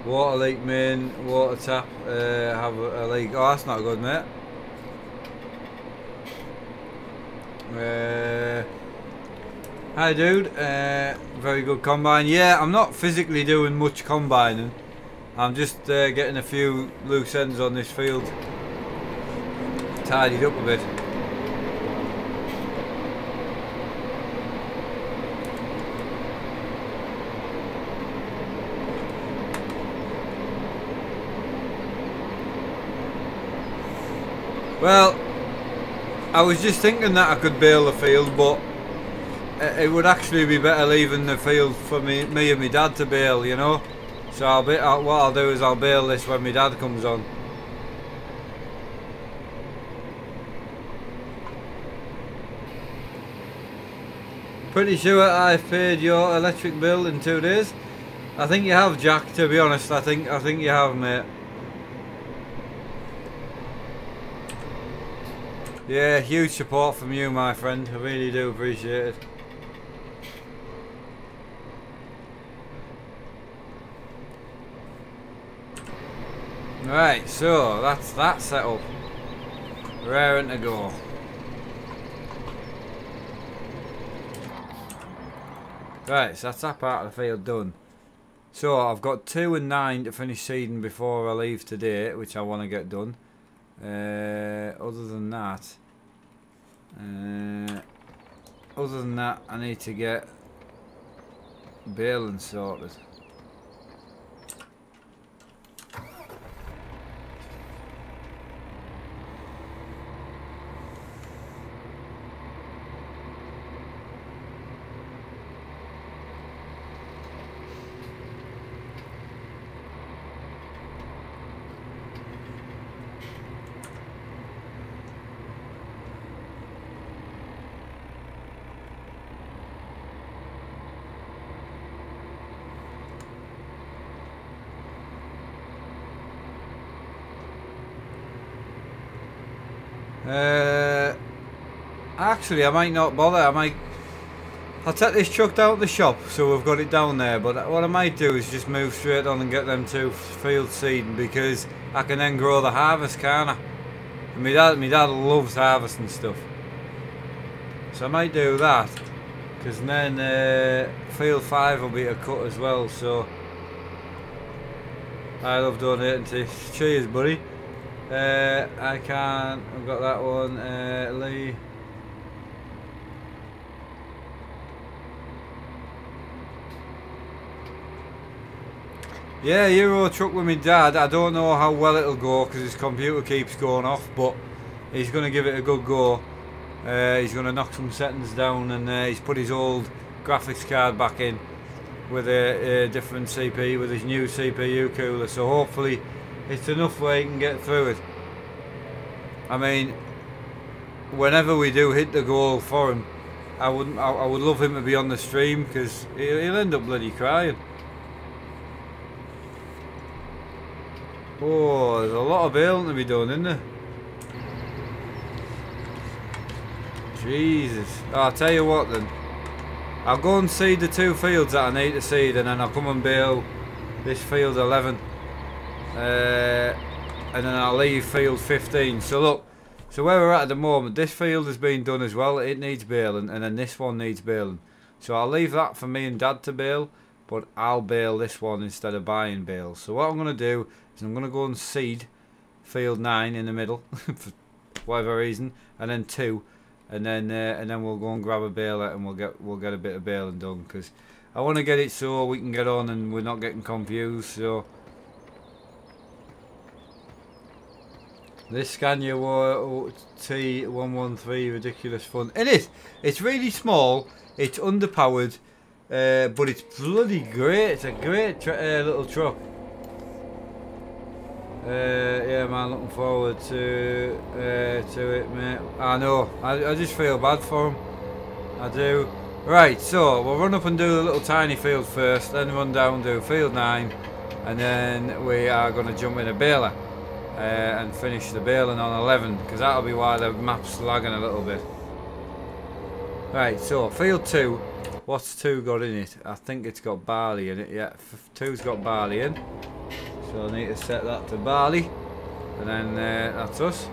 Water leak main, water tap, have a leak. Oh, that's not good, mate. Hi dude, very good combine. Yeah, I'm not physically doing much combining. I'm just getting a few loose ends on this field tidied up a bit. Well, I was just thinking that I could bale the field, but it would actually be better leaving the field for me and my dad to bale, you know. So what I'll do is I'll bale this when my dad comes on. Pretty sure I've paid your electric bill in 2 days. I think you have, Jack. To be honest, I think you have, mate. Yeah, huge support from you, my friend. I really do appreciate it. Right, so that's that set up. Raring to go. Right, so that's that part of the field done. So I've got 2 and 9 to finish seeding before I leave today, which I want to get done. Other than that, I need to get baling sorted. Actually, I might not bother. I'll take this truck down to the shop, so we've got it down there. But what I might do is just move straight on and get them 2 field seeding, because I can then grow the harvest, can't I? And my dad loves harvesting stuff, so I might do that. Because then field 5 will be a cut as well. So I love donating to you. Cheers, buddy. I can't. I've got that one. Lee. Yeah, Euro truck with my dad. I don't know how well it'll go because his computer keeps going off, but he's going to give it a good go. He's going to knock some settings down, and he's put his old graphics card back in with a different CPU, with his new CPU cooler. So hopefully it's enough where he can get through it. I mean, whenever we do hit the goal for him, I would love him to be on the stream, because he'll end up bloody crying. Oh, there's a lot of baling to be done, isn't there? Jesus. Oh, I'll tell you what then. I'll go and seed the 2 fields that I need to seed, and then I'll come and bale this field 11. And then I'll leave field 15. So look, so where we're at the moment, this field has been done as well. It needs baling, and then this one needs baling. So I'll leave that for me and Dad to bale, but I'll bale this one instead of buying bales. So what I'm going to do is I'm going to go and seed field 9 in the middle for whatever reason, and then 2, and then we'll go and grab a baler, and we'll get a bit of baling done, because I want to get it so we can get on and we're not getting confused. So this Scania T113 ridiculous fun. It is. It's really small. It's underpowered, but it's bloody great. It's a great little truck. Yeah, man, looking forward to it, mate. I know. I just feel bad for him. I do. Right, so we'll run up and do the little tiny field first, then run down, do field 9, and then we are going to jump in a baler and finish the baling on 11, because that'll be why the map's lagging a little bit. Right, so field 2. What's 2 got in it? I think it's got barley in it. Yeah, 2's got barley in. So I need to set that to barley, and then that's us.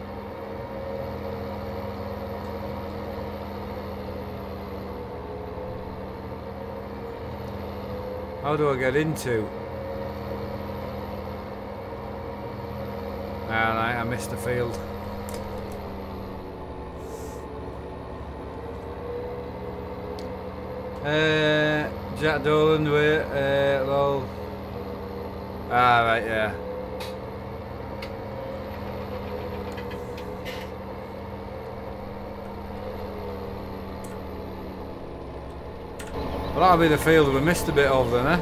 How do I get into? Alright, I missed the field. Jack Dolan, wait, lol. Right, yeah. Well, that'll be the field we missed a bit of then, eh?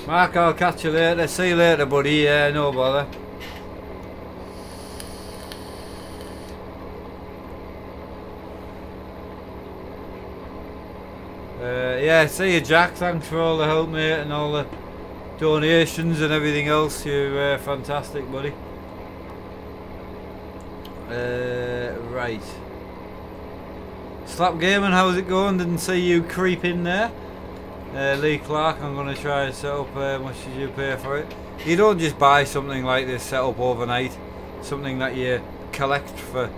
Mark, I'll catch you later. See you later, buddy. Yeah, no bother. Yeah, see you, Jack. Thanks for all the help, mate, and all the donations and everything else. You're fantastic, buddy. Right. Slap Gaming, how's it going? Didn't see you creep in there. Lee Clark, I'm going to try and set up. How much did you pay for it? You don't just buy something like this set up overnight. Something that you collect for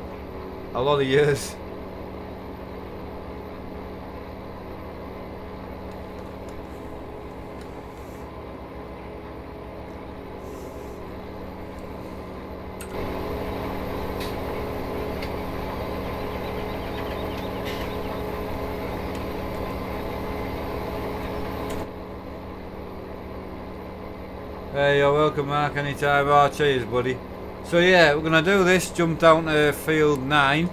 a lot of years. Hey, you're welcome, Mark, anytime. Oh, cheers, buddy. So yeah, we're gonna do this, jump down to field 9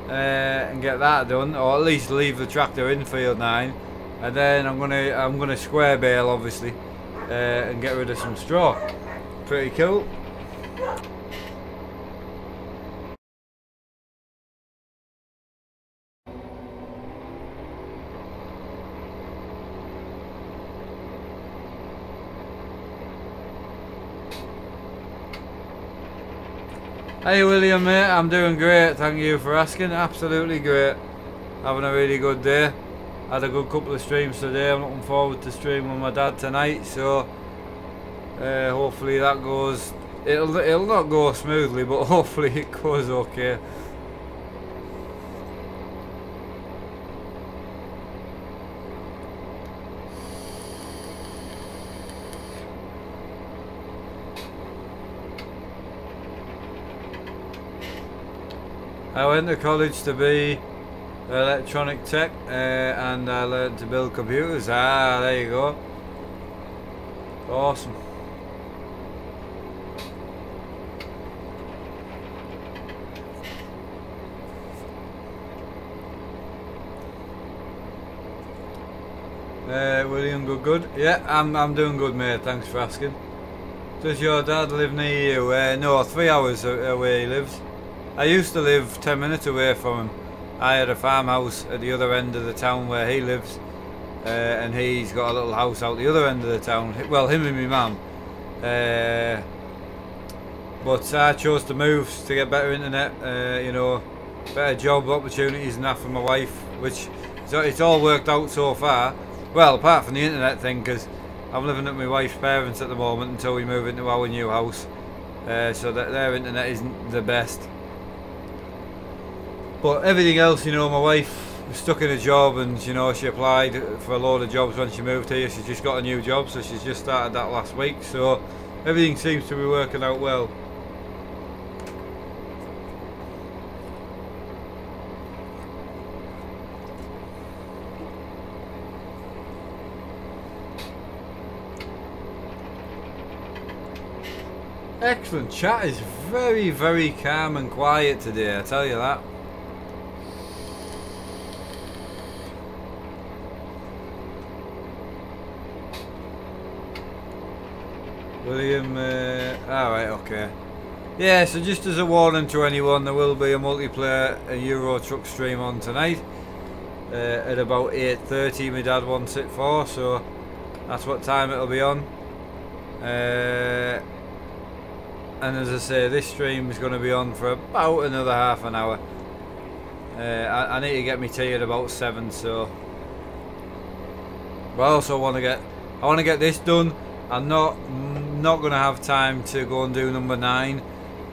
and get that done, or at least leave the tractor in field 9, and then I'm gonna square bale, obviously, and get rid of some straw. Pretty cool. Hey William, mate, I'm doing great, thank you for asking. Absolutely great. Having a really good day. Had a good couple of streams today. I'm looking forward to streaming with my dad tonight, so hopefully that goes, it'll not go smoothly, but hopefully it goes okay. I went to college to be electronic tech and I learned to build computers. Ah, there you go. Awesome. William, good. Yeah, I'm doing good, mate. Thanks for asking. Does your dad live near you? No, 3 hours away he lives. I used to live 10 minutes away from him. I had a farmhouse at the other end of the town where he lives, and he's got a little house out the other end of the town. Well, him and my mum. But I chose to move to get better internet, you know, better job opportunities and that for my wife, which it's all worked out so far. Well, apart from the internet thing, because I'm living at my wife's parents at the moment until we move into our new house, so that their internet isn't the best. But everything else, you know, my wife was stuck in a job and, you know, she applied for a load of jobs when she moved here. She's just got a new job, so she's just started that last week. So everything seems to be working out well. Excellent. Chat is very, very calm and quiet today, I tell you that. William, alright, okay. Yeah, so just as a warning to anyone, there will be a multiplayer Euro Truck stream on tonight. at about 8:30 my dad wants it for, so that's what time it'll be on. And as I say, this stream is going to be on for about another half an hour. I need to get my tea at about 7, so but I also want to get this done. I'm not going to have time to go and do number 9,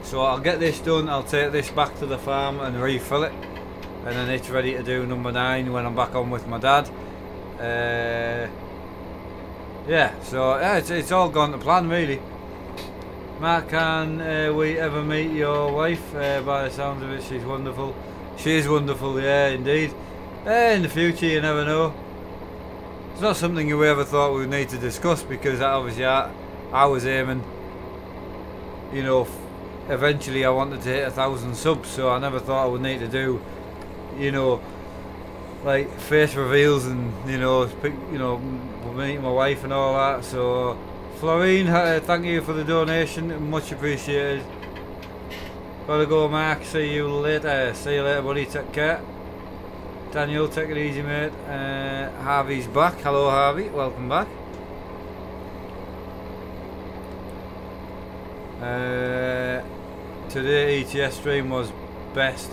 so I'll get this done. I'll take this back to the farm and refill it, and then it's ready to do number 9 when I'm back on with my dad. Yeah, so yeah, it's all gone to plan really. Mark, can we ever meet your wife? By the sounds of it, she's wonderful. She is wonderful, yeah, indeed. In the future, you never know. It's not something we ever thought we would need to discuss, because obviously I was aiming, you know, eventually I wanted to hit 1,000 subs, so I never thought I would need to do, you know, like face reveals and meeting my wife and all that. So Florine, thank you for the donation, much appreciated. Gotta go, Mark, see you later. See you later, buddy, take care. Daniel, take it easy, mate. Harvey's back. Hello, Harvey, welcome back. Today ETS stream was best.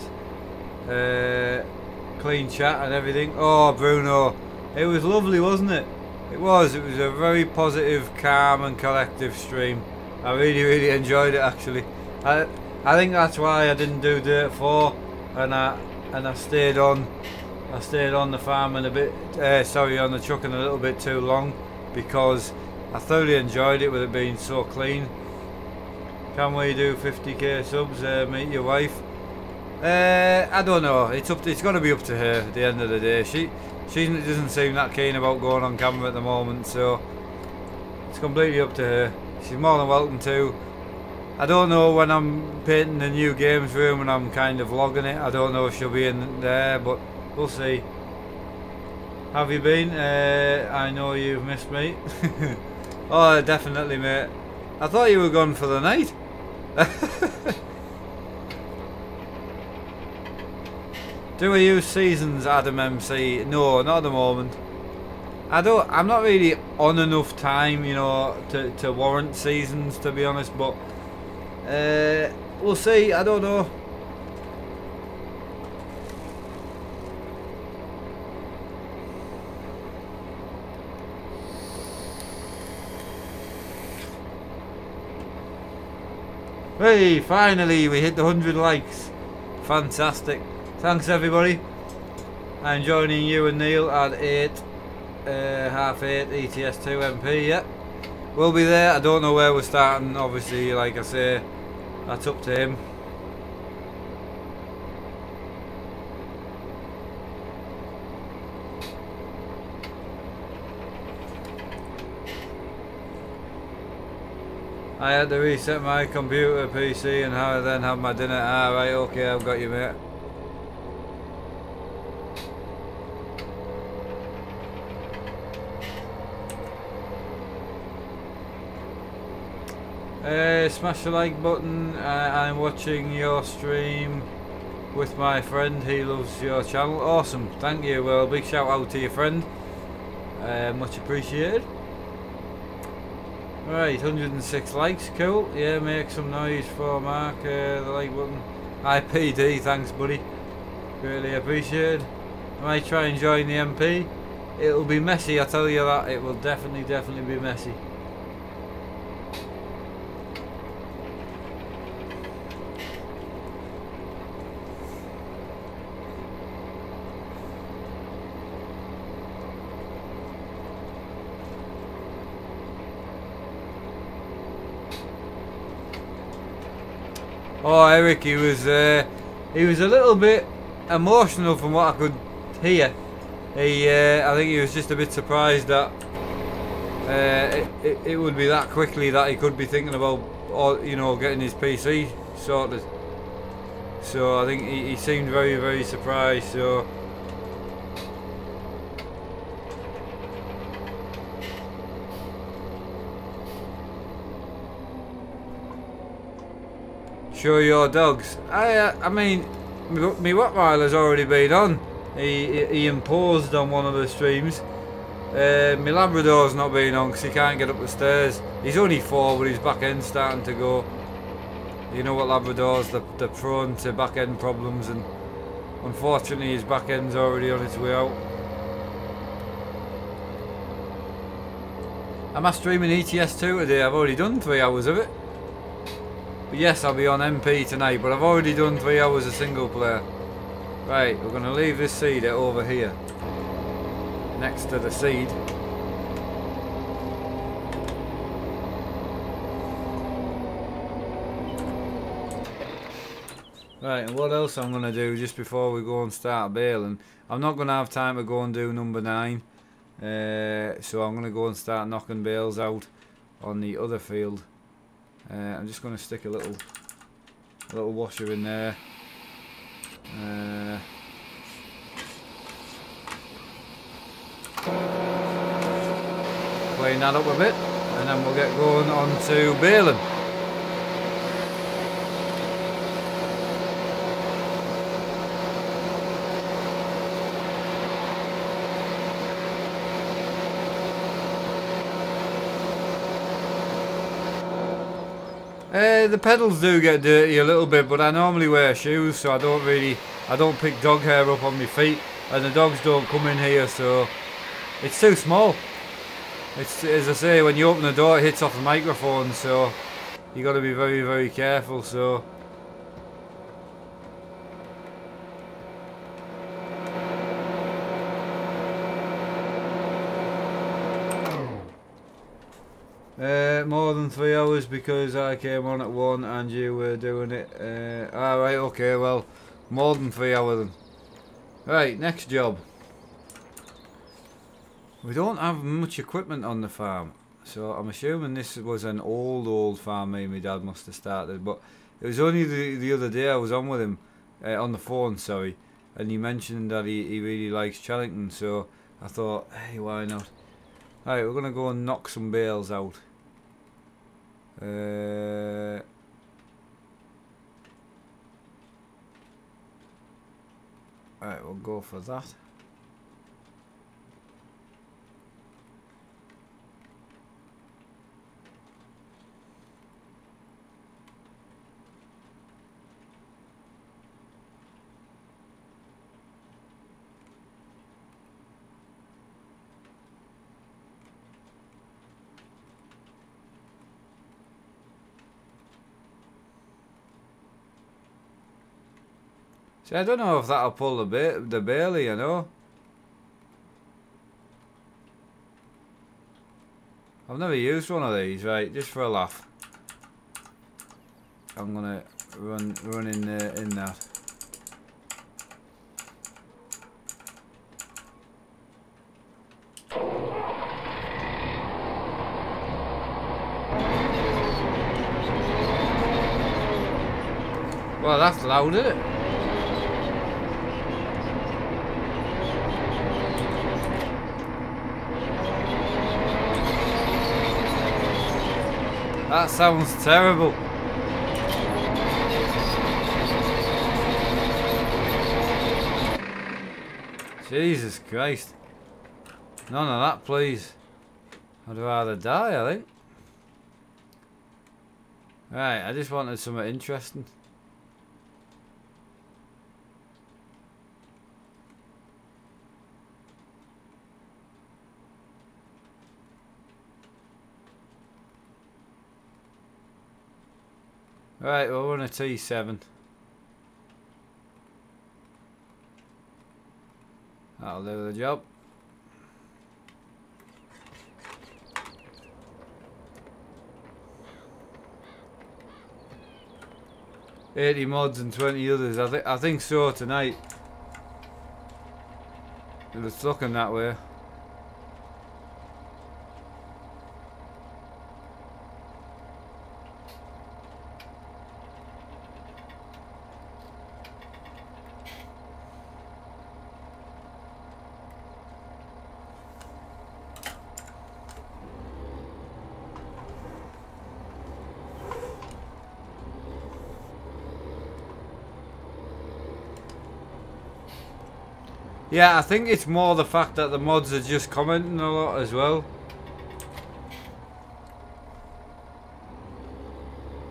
Clean chat and everything. Oh, Bruno, it was lovely, wasn't it? It was a very positive, calm and collective stream. I really enjoyed it, actually. I think that's why I didn't do Dirt 4, and I stayed on the farm and on the truck and a little bit too long, because I thoroughly enjoyed it with it being so clean. Can we do 50k subs? Meet your wife? I don't know. It's got to be up to her at the end of the day. She doesn't seem that keen about going on camera at the moment, so it's completely up to her. She's more than welcome to. I don't know when I'm painting the new games room and I'm kind of vlogging it. I don't know if she'll be in there, but we'll see. Have you been? I know you've missed me. Oh, definitely, mate. I thought you were gone for the night. Do we use seasons, Adam MC? No, not at the moment. I'm not really on enough time, you know, to warrant seasons, to be honest, but we'll see. I don't know. Hey, finally we hit the 100 likes. Fantastic. Thanks everybody. I'm joining you and Neil at 8:30 ETS2 MP. Yeah, we'll be there. I don't know where we're starting, obviously, like I say, that's up to him. I had to reset my computer PC and how I then have my dinner. Ah, right, okay, I've got you, mate. Smash the like button. I'm watching your stream with my friend. He loves your channel. Awesome, thank you. Well, big shout out to your friend. Much appreciated. Right, 106 likes, cool. Yeah, make some noise for Mark, the like button. IPD, thanks buddy. Really appreciated. I might try and join the MP. It'll be messy, I tell you that. It will definitely be messy. Oh, Eric, he was a little bit emotional from what I could hear. I think he was just a bit surprised that it would be that quickly that he could be thinking about, you know, getting his PC sorted. So I think he seemed very surprised. So. Show your dogs. I mean, my Rottweiler's already been on. he imposed on one of the streams. My Labrador's not being on because he can't get up the stairs. He's only 4, but his back end's starting to go. You know what Labradors, they're prone to back end problems, and unfortunately his back end's already on its way out. Am I streaming ETS2 today? I've already done 3 hours of it. But yes, I'll be on MP tonight, but I've already done 3 hours of single player. Right, we're going to leave this seed over here, next to the seed. Right, and what else I'm going to do just before we go and start baling? I'm not going to have time to go and do number 9. So I'm going to go and start knocking bales out on the other field. I'm just going to stick a little washer in there. Clean that up a bit, and then we'll get going on to baling. The pedals do get dirty a little bit, but I normally wear shoes, so I don't pick dog hair up on my feet, and the dogs don't come in here, so it's too small. It's, as I say, when you open the door it hits off the microphone, so you got to be very, very careful. So more than 3 hours because I came on at 1 and you were doing it. Alright, okay, well, more than 3 hours then. Right, next job. We don't have much equipment on the farm, so I'm assuming this was an old farm me and my dad must have started, but it was only the other day I was on with him, on the phone, sorry, and he mentioned that he really likes Chellington, so I thought, hey, why not? Alright, we're going to go and knock some bales out. Right, we'll go for that. See, I don't know if that'll pull the bailey, you know. I've never used one of these, right? Just for a laugh. I'm gonna run in that. Well, that's loud, isn't it? That sounds terrible. Jesus Christ. None of that, please. I'd rather die, I think. Right, I just wanted something interesting. Right, we'll run a T7. That'll do the job. $80 mods and 20 others. I think so tonight. It's looking that way. Yeah, I think it's more the fact that the mods are just commenting a lot as well.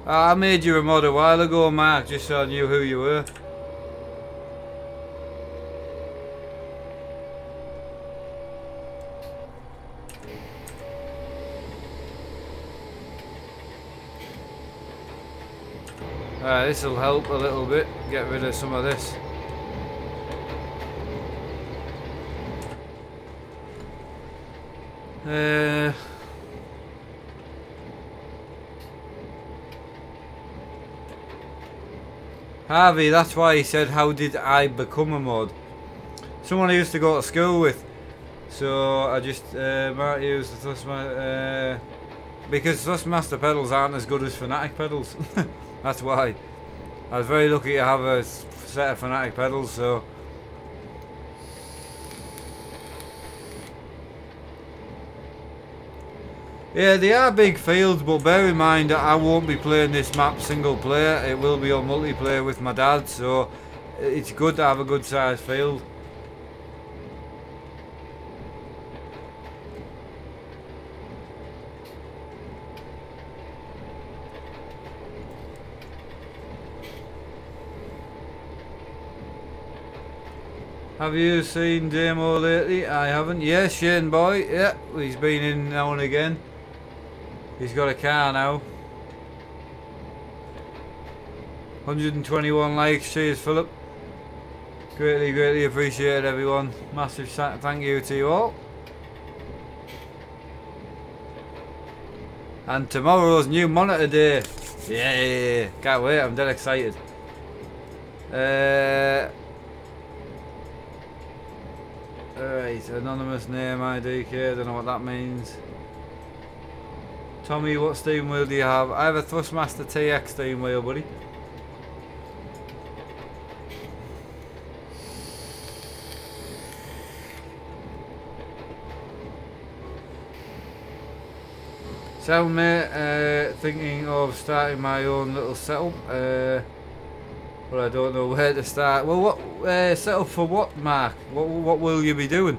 I made you a mod a while ago, Mark, just so I knew who you were. This will help a little bit, get rid of some of this. Harvey, that's why he said, how did I become a mod? Someone I used to go to school with. So I just might use the Thrustmaster, because Thrustmaster pedals aren't as good as Fanatic pedals. That's why. I was very lucky to have a set of Fanatic pedals, so. Yeah, they are big fields, but bear in mind that I won't be playing this map single player. It will be on multiplayer with my dad, so it's good to have a good sized field. Have you seen Damo lately? I haven't. Yeah, Shane boy. Yeah, he's been in now and again. He's got a car now. 121 likes. Cheers, Philip. Greatly, greatly appreciated, everyone. Massive thank you to you all. And tomorrow's new monitor day. Yeah, can't wait. I'm dead excited. Alright, anonymous name IDK, don't know what that means. Tommy, what steering wheel do you have? I have a Thrustmaster TX steering wheel, buddy. So mate, thinking of starting my own little setup, but I don't know where to start. Well, what setup for what, Mark? What will you be doing?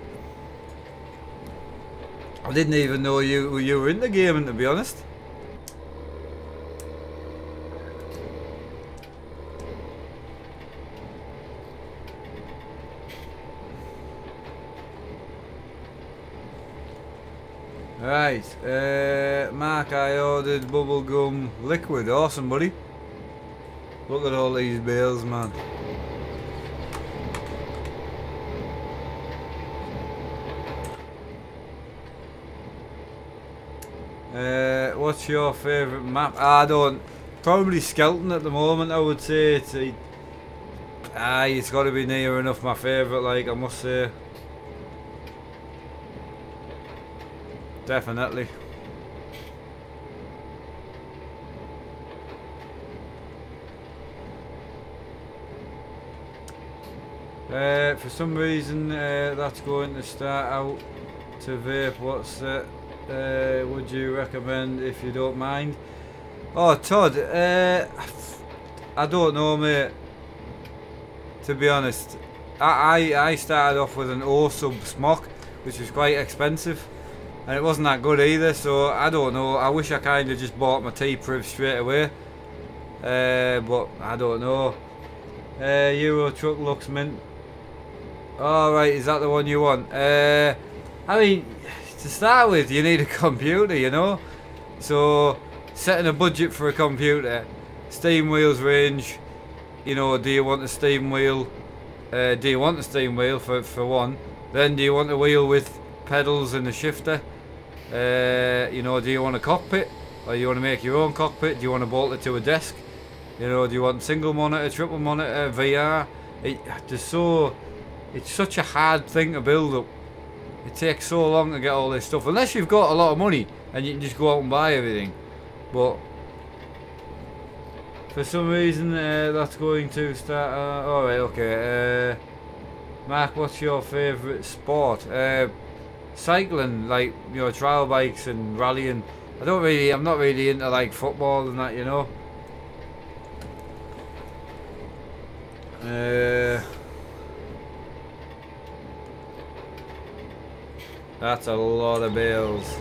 I didn't even know you were in the gaming, to be honest. Right, Mark, I ordered bubblegum liquid. Awesome, buddy. Look at all these bales, man. What's your favourite map? I don't. Probably Skelton at the moment, I would say. It's got to be near enough my favourite, like, I must say. Definitely. For some reason that's going to start out to vape. What's that would you recommend if you don't mind? Oh, Todd, I don't know, mate, to be honest. I started off with an O-sub smock, which was quite expensive, and it wasn't that good either, so I don't know. I wish I kind of just bought my T-Priv straight away, but I don't know. Euro truck looks mint. Alright, is that the one you want? I mean, to start with, you need a computer, you know? So, setting a budget for a computer, steam wheels range, you know, do you want a steam wheel? Do you want a steam wheel for one? Then do you want a wheel with pedals and a shifter? You know, do you want a cockpit? Or you want to make your own cockpit? Do you want to bolt it to a desk? You know, do you want single monitor, triple monitor, VR? It's such a hard thing to build up. It takes so long to get all this stuff, unless you've got a lot of money and you can just go out and buy everything. But for some reason that's going to start. Alright, okay. Mark, what's your favourite sport? Cycling, like, you know, trial bikes and rallying. I'm not really into like football and that, you know. That's a lot of bales.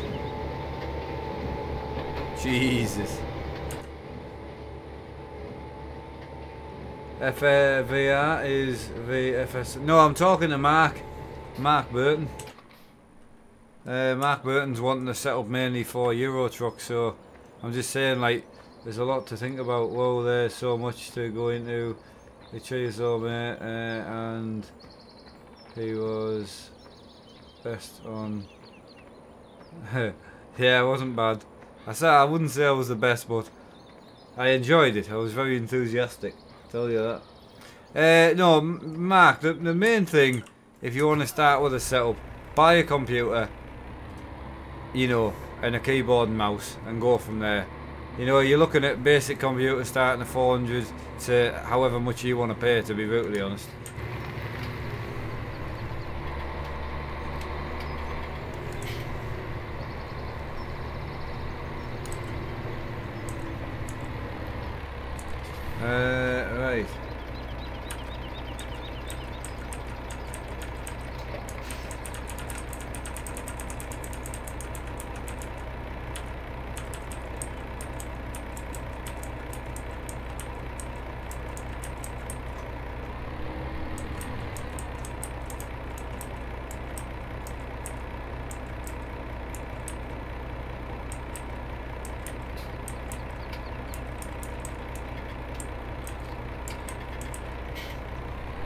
Jesus. FVR is VFS. No, I'm talking to Mark. Mark Burton. Mark Burton's wanting to set up mainly for Euro trucks, so I'm just saying, like, there's a lot to think about. Whoa, there's so much to go into. The cheese over, and he was best on. Yeah, it wasn't bad. I wouldn't say I was the best, but I enjoyed it. I was very enthusiastic. Tell you that. No, Mark. The main thing, if you want to start with a setup, buy a computer, you know, and a keyboard and mouse, and go from there. You know, you're looking at basic computers starting at 400 to however much you want to pay, to be brutally honest. Right.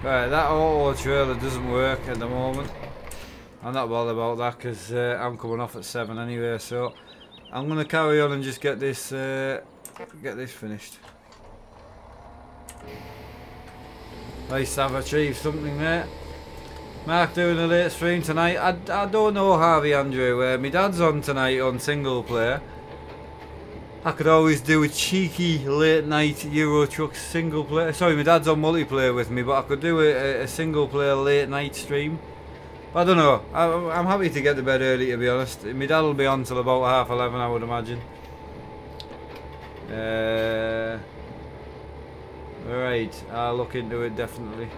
Right, that auto trailer doesn't work at the moment. I'm not bothered about that because I'm coming off at 7 anyway, so I'm gonna carry on and just get this finished. Nice to have achieved something there. Mark doing a late stream tonight. I don't know, Harvey Andrew. My dad's on tonight on single player. I could always do a cheeky late night Euro Truck single player. Sorry, my dad's on multiplayer with me, but I could do a single player late night stream. But I don't know. I'm happy to get to bed early, to be honest. My dad will be on till about 11:30, I would imagine. Right, I'll look into it definitely.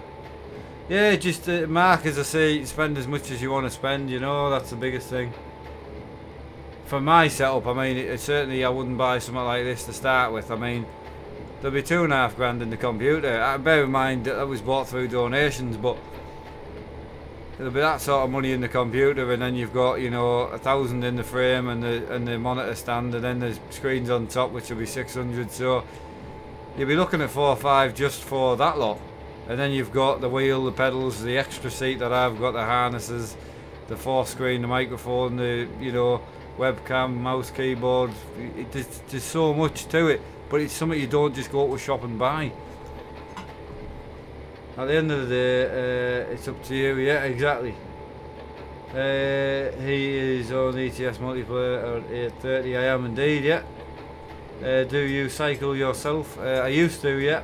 Yeah, just Mark, as I say, spend as much as you want to spend. You know, that's the biggest thing. For my setup, I mean, certainly I wouldn't buy something like this to start with. I mean, there'll be $2.5 grand in the computer. Bear in mind that was bought through donations, but there'll be that sort of money in the computer, and then you've got, you know, 1,000 in the frame and the monitor stand, and then there's screens on top, which will be 600. So you'll be looking at 4 or 5 just for that lot. And then you've got the wheel, the pedals, the extra seat that I've got, the harnesses, the 4-screen, the microphone, the, you know, webcam, mouse, keyboard. There's so much to it, but it's something you don't just go to a shop and buy. At the end of the day, it's up to you. Yeah, exactly. He is on ETS multiplayer at 8:30. I am indeed. Yeah. Do you cycle yourself? I used to. Yeah.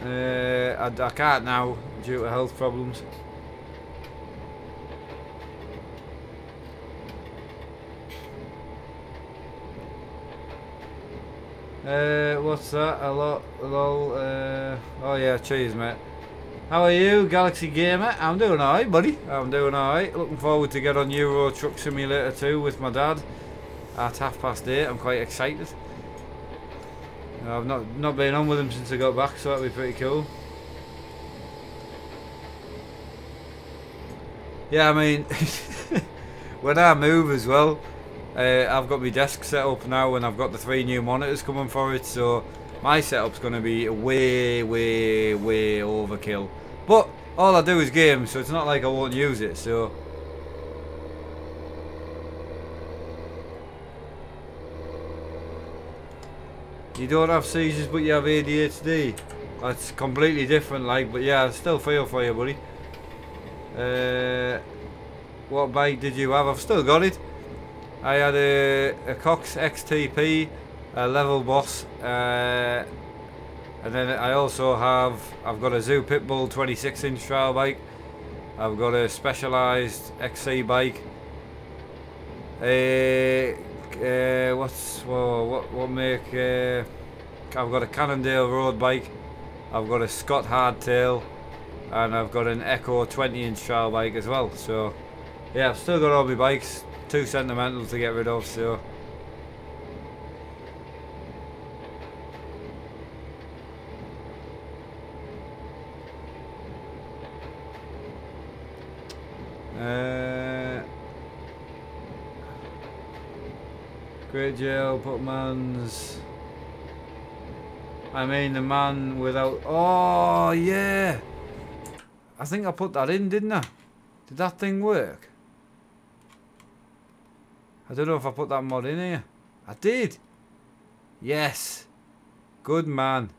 I can't now due to health problems. What's that? A lot, lol. Oh yeah, cheers, mate. How are you, Galaxy Gamer? I'm doing alright, buddy. I'm doing alright. Looking forward to get on Euro Truck Simulator 2 with my dad at 8:30. I'm quite excited. I've not been on with him since I got back, so that'll be pretty cool. Yeah, I mean, when I move as well, I've got my desk set up now, and I've got the 3 new monitors coming for it, so my setup's going to be way overkill. But all I do is games, so it's not like I won't use it, so... You don't have seizures, but you have ADHD. That's completely different, like, but yeah, I still feel for you, buddy. What bike did you have? I've still got it. I had a Cox XTP, a Level Boss, and then I also I've got a Zoo Pitbull 26-inch trial bike. I've got a Specialized XC bike. What make? I've got a Cannondale road bike. I've got a Scott Hardtail, and I've got an Echo 20-inch trial bike as well. So Yeah, I've still got all my bikes. Too sentimental to get rid of, so. Great jail, put man's. I mean the man without. Oh yeah. I think I put that in, didn't I? Did that thing work? I don't know if I put that mod in here. I did. Yes. Good man.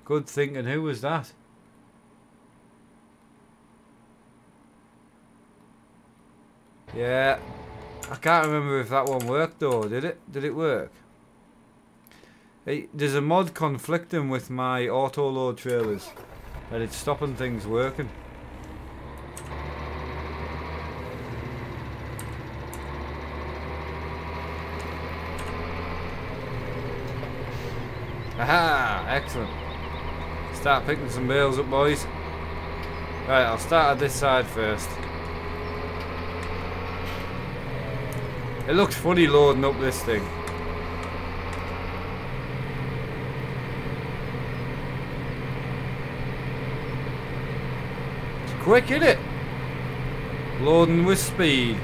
Good thinking. Who was that? Yeah. I can't remember if that one worked though. Did it? Did it work? Hey, there's a mod conflicting with my auto load trailers, and it's stopping things working. Aha! Excellent. Start picking some bales up, boys. Right, I'll start at this side first. It looks funny loading up this thing. It's quick, isn't it? Loading with speed.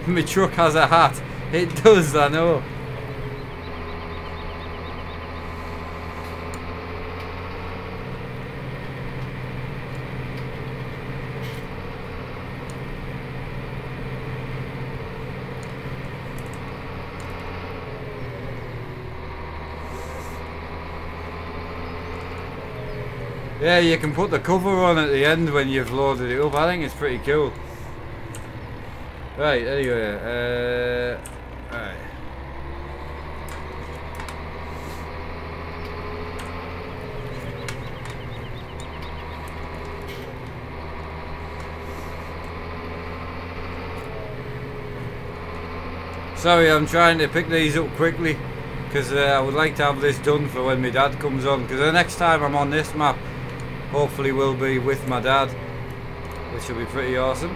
My truck has a hat. It does, I know. Yeah, you can put the cover on at the end when you've loaded it up. I think it's pretty cool. Right, anyway, right. Sorry, I'm trying to pick these up quickly because I would like to have this done for when my dad comes on, because the next time I'm on this map hopefully will be with my dad, which will be pretty awesome.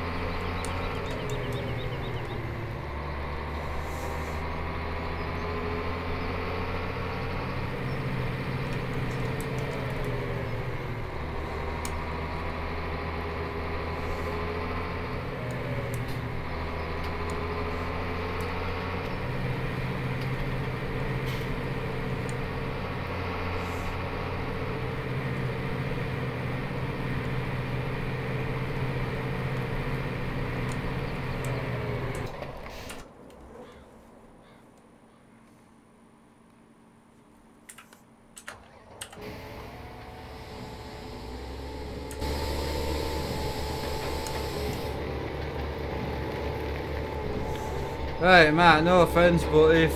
Right, Matt, no offence, but if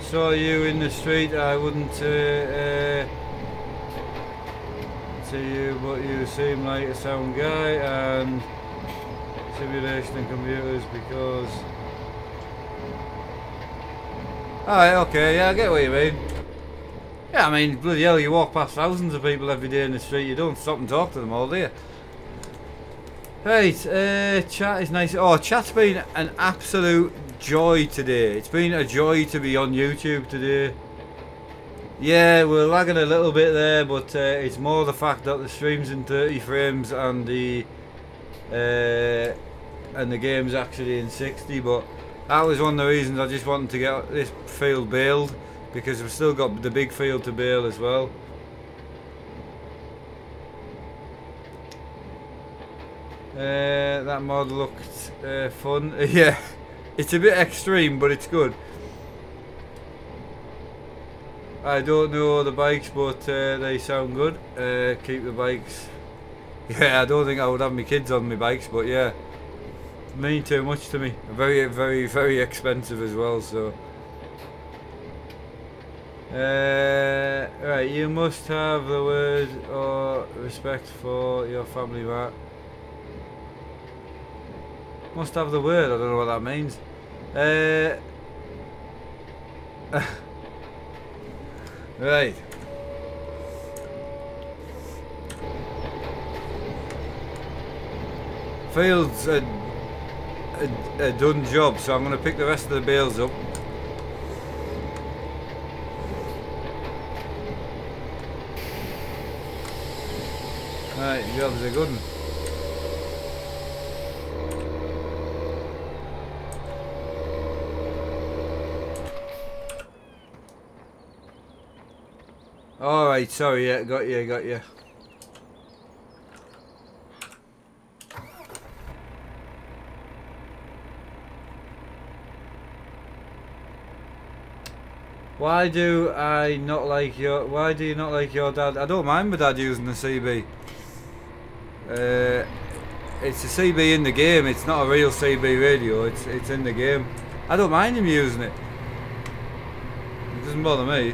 saw you in the street, I wouldn't to you, but you seem like a sound guy, and simulation and computers because... Alright, okay, yeah, I get what you mean. Yeah, I mean, bloody hell, you walk past thousands of people every day in the street, you don't stop and talk to them all, do you? Right, chat is nice. Oh, chat's been an absolute joy today. It's been a joy to be on YouTube today. Yeah, we're lagging a little bit there, but it's more the fact that the stream's in 30 frames and the game's actually in 60. But that was one of the reasons I just wanted to get this field baled, because we've still got the big field to bale as well. That mod looked fun. Yeah, it's a bit extreme, but it's good. I don't know the bikes, but they sound good. Keep the bikes. Yeah, I don't think I would have my kids on my bikes, but yeah, mean too much to me. Very, very, very expensive as well. So, right, you must have the word or respect for your family, Matt. Must have the word. I don't know what that means. Right. Field's a done job, so I'm going to pick the rest of the bales up. Right, job's a good one. Alright, sorry, yeah, got you. Why do you not like your dad? I don't mind my dad using the CB. It's a CB in the game, it's not a real CB radio, it's in the game. I don't mind him using it. It doesn't bother me.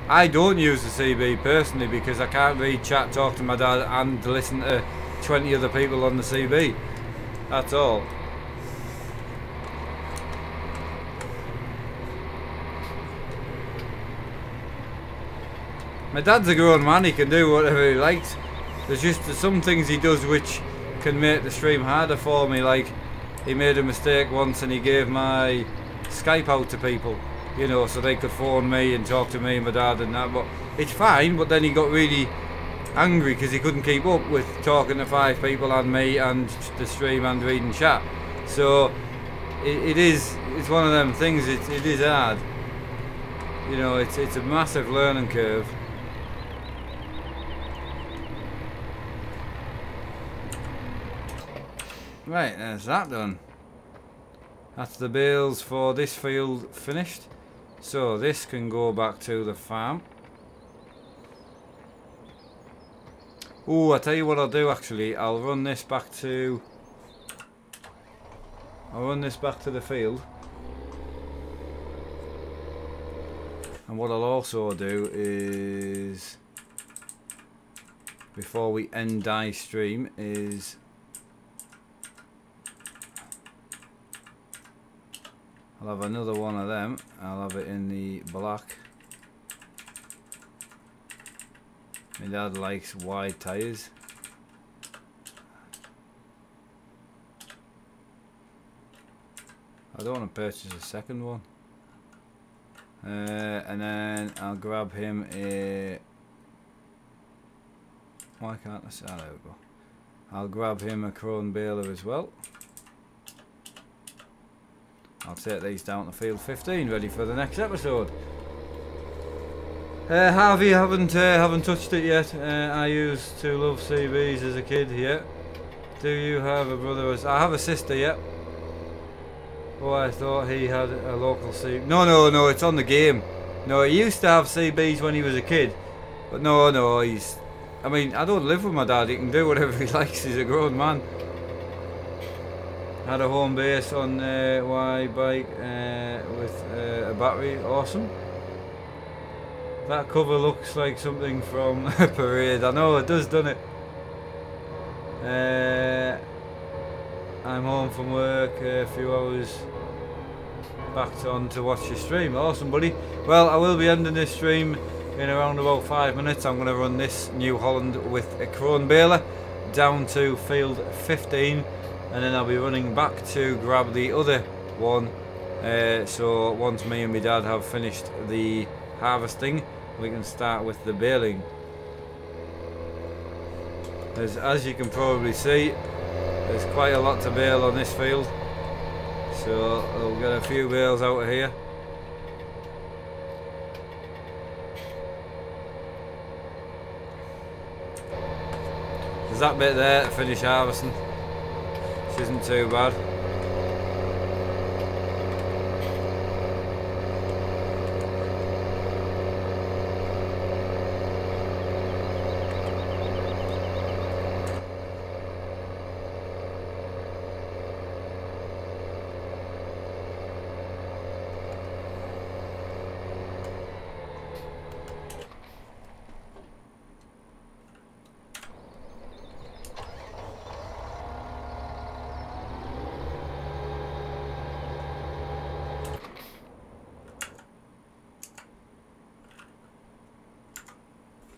I don't use the CB personally because I can't read chat, talk to my dad and listen to 20 other people on the CB. That's all. My dad's a grown man, he can do whatever he likes. There's just some things he does which can make the stream harder for me, like he made a mistake once and he gave my Skype out to people, you know, so they could phone me and talk to me and my dad and that, but it's fine. But then he got really angry because he couldn't keep up with talking to 5 people and me and the stream and reading chat. So it's one of them things, it is hard, you know, it's a massive learning curve. Right, there's that done. That's the bales for this field finished. So this can go back to the farm. Oh, I tell you what I'll do actually. I'll run this back to the field. And what I'll also do is, before we end die stream, is I'll have another one of them. I'll have it in the black. My dad likes wide tyres. I don't want to purchase a second one. And then I'll grab him a... Why can't I say... Oh, there we go. I'll grab him a Crone baler as well. I'll take these down to field 15, ready for the next episode. Harvey, haven't touched it yet. I used to love CBs as a kid. Yeah. Do you have a brother? I have a sister. Yeah. Oh, I thought he had a local CB. No, it's on the game. No, he used to have CBs when he was a kid, but no, he's. I mean, I don't live with my dad. He can do whatever he likes. He's a grown man. Had a home base on Y bike with a battery. Awesome. That cover looks like something from a parade. I know it does, doesn't it? I'm home from work, a few hours backed on to watch your stream. Awesome, buddy. Well, I will be ending this stream in around about 5 minutes. I'm going to run this New Holland with a Crone baler down to field 15. And then I'll be running back to grab the other one. So once me and my dad have finished the harvesting, we can start with the baling. As you can probably see, there's quite a lot to bale on this field. So I'll get a few bales out of here. There's that bit there to finish harvesting. Isn't too bad.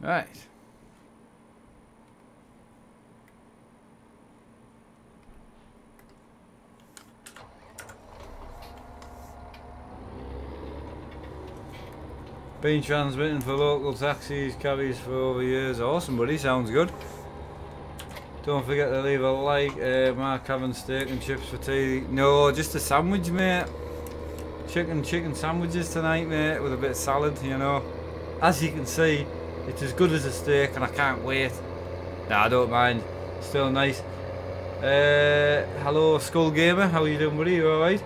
Right. Been transmitting for local taxis, cabbies for over years. Awesome, buddy. Sounds good. Don't forget to leave a like. Mark having steak and chips for tea. No, just a sandwich, mate. Chicken sandwiches tonight, mate, with a bit of salad, you know. As you can see, it's as good as a steak and I can't wait. Nah, I don't mind. Still nice. Hello, Skull Gamer. How are you doing, buddy? You alright?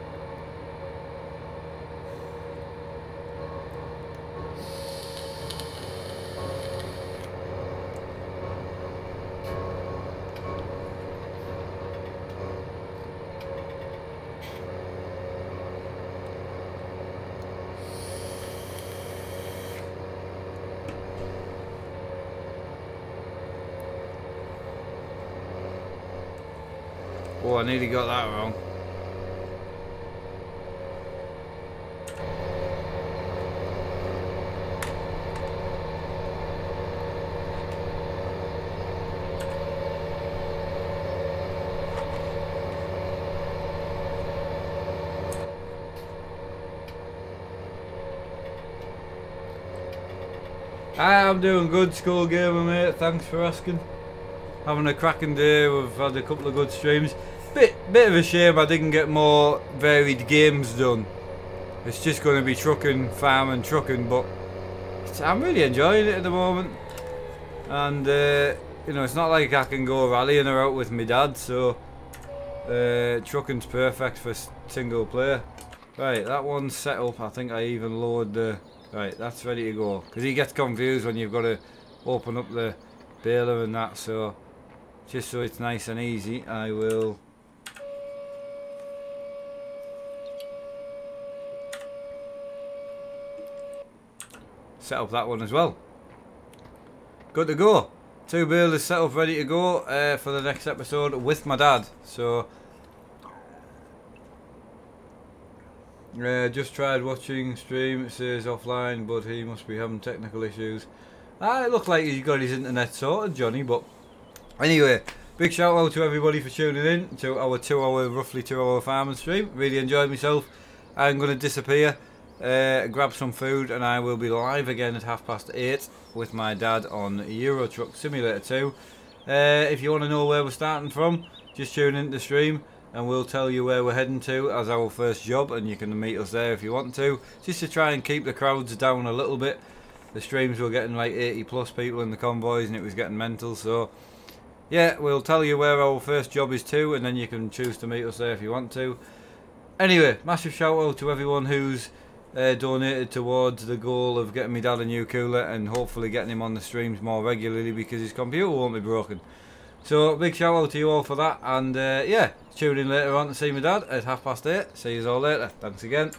Oh, I nearly got that wrong. I'm doing good, Skull Gamer, mate. Thanks for asking. Having a cracking day. We've had a couple of good streams. Bit of a shame I didn't get more varied games done. It's just going to be trucking, farming, trucking, but I'm really enjoying it at the moment. And you know, it's not like I can go rallying her out with my dad, so trucking's perfect for single player. Right, that one's set up. I think I even lowered the... Right, that's ready to go. Because he gets confused when you've got to open up the baler and that, so just so it's nice and easy, I will... set up that one as well. Good to go. 2 balers set up ready to go for the next episode with my dad. So just tried watching stream. It says offline, but he must be having technical issues. It looked like he got his internet sorted, Johnny. But anyway, big shout out to everybody for tuning in to our roughly 2 hour farming stream. Really enjoyed myself. I'm going to disappear. Grab some food and I will be live again at 8:30 with my dad on Euro Truck Simulator 2. If you want to know where we're starting from, just tune into the stream and we'll tell you where we're heading to as our first job, and you can meet us there if you want to, just to try and keep the crowds down a little bit. The streams were getting like 80 plus people in the convoys and it was getting mental, so yeah, we'll tell you where our first job is to, and then you can choose to meet us there if you want to. Anyway, massive shout out to everyone who's donated towards the goal of getting my dad a new cooler and hopefully getting him on the streams more regularly because his computer won't be broken. So big shout out to you all for that, and yeah, tune in later on to see my dad at 8:30. See you all later. Thanks again.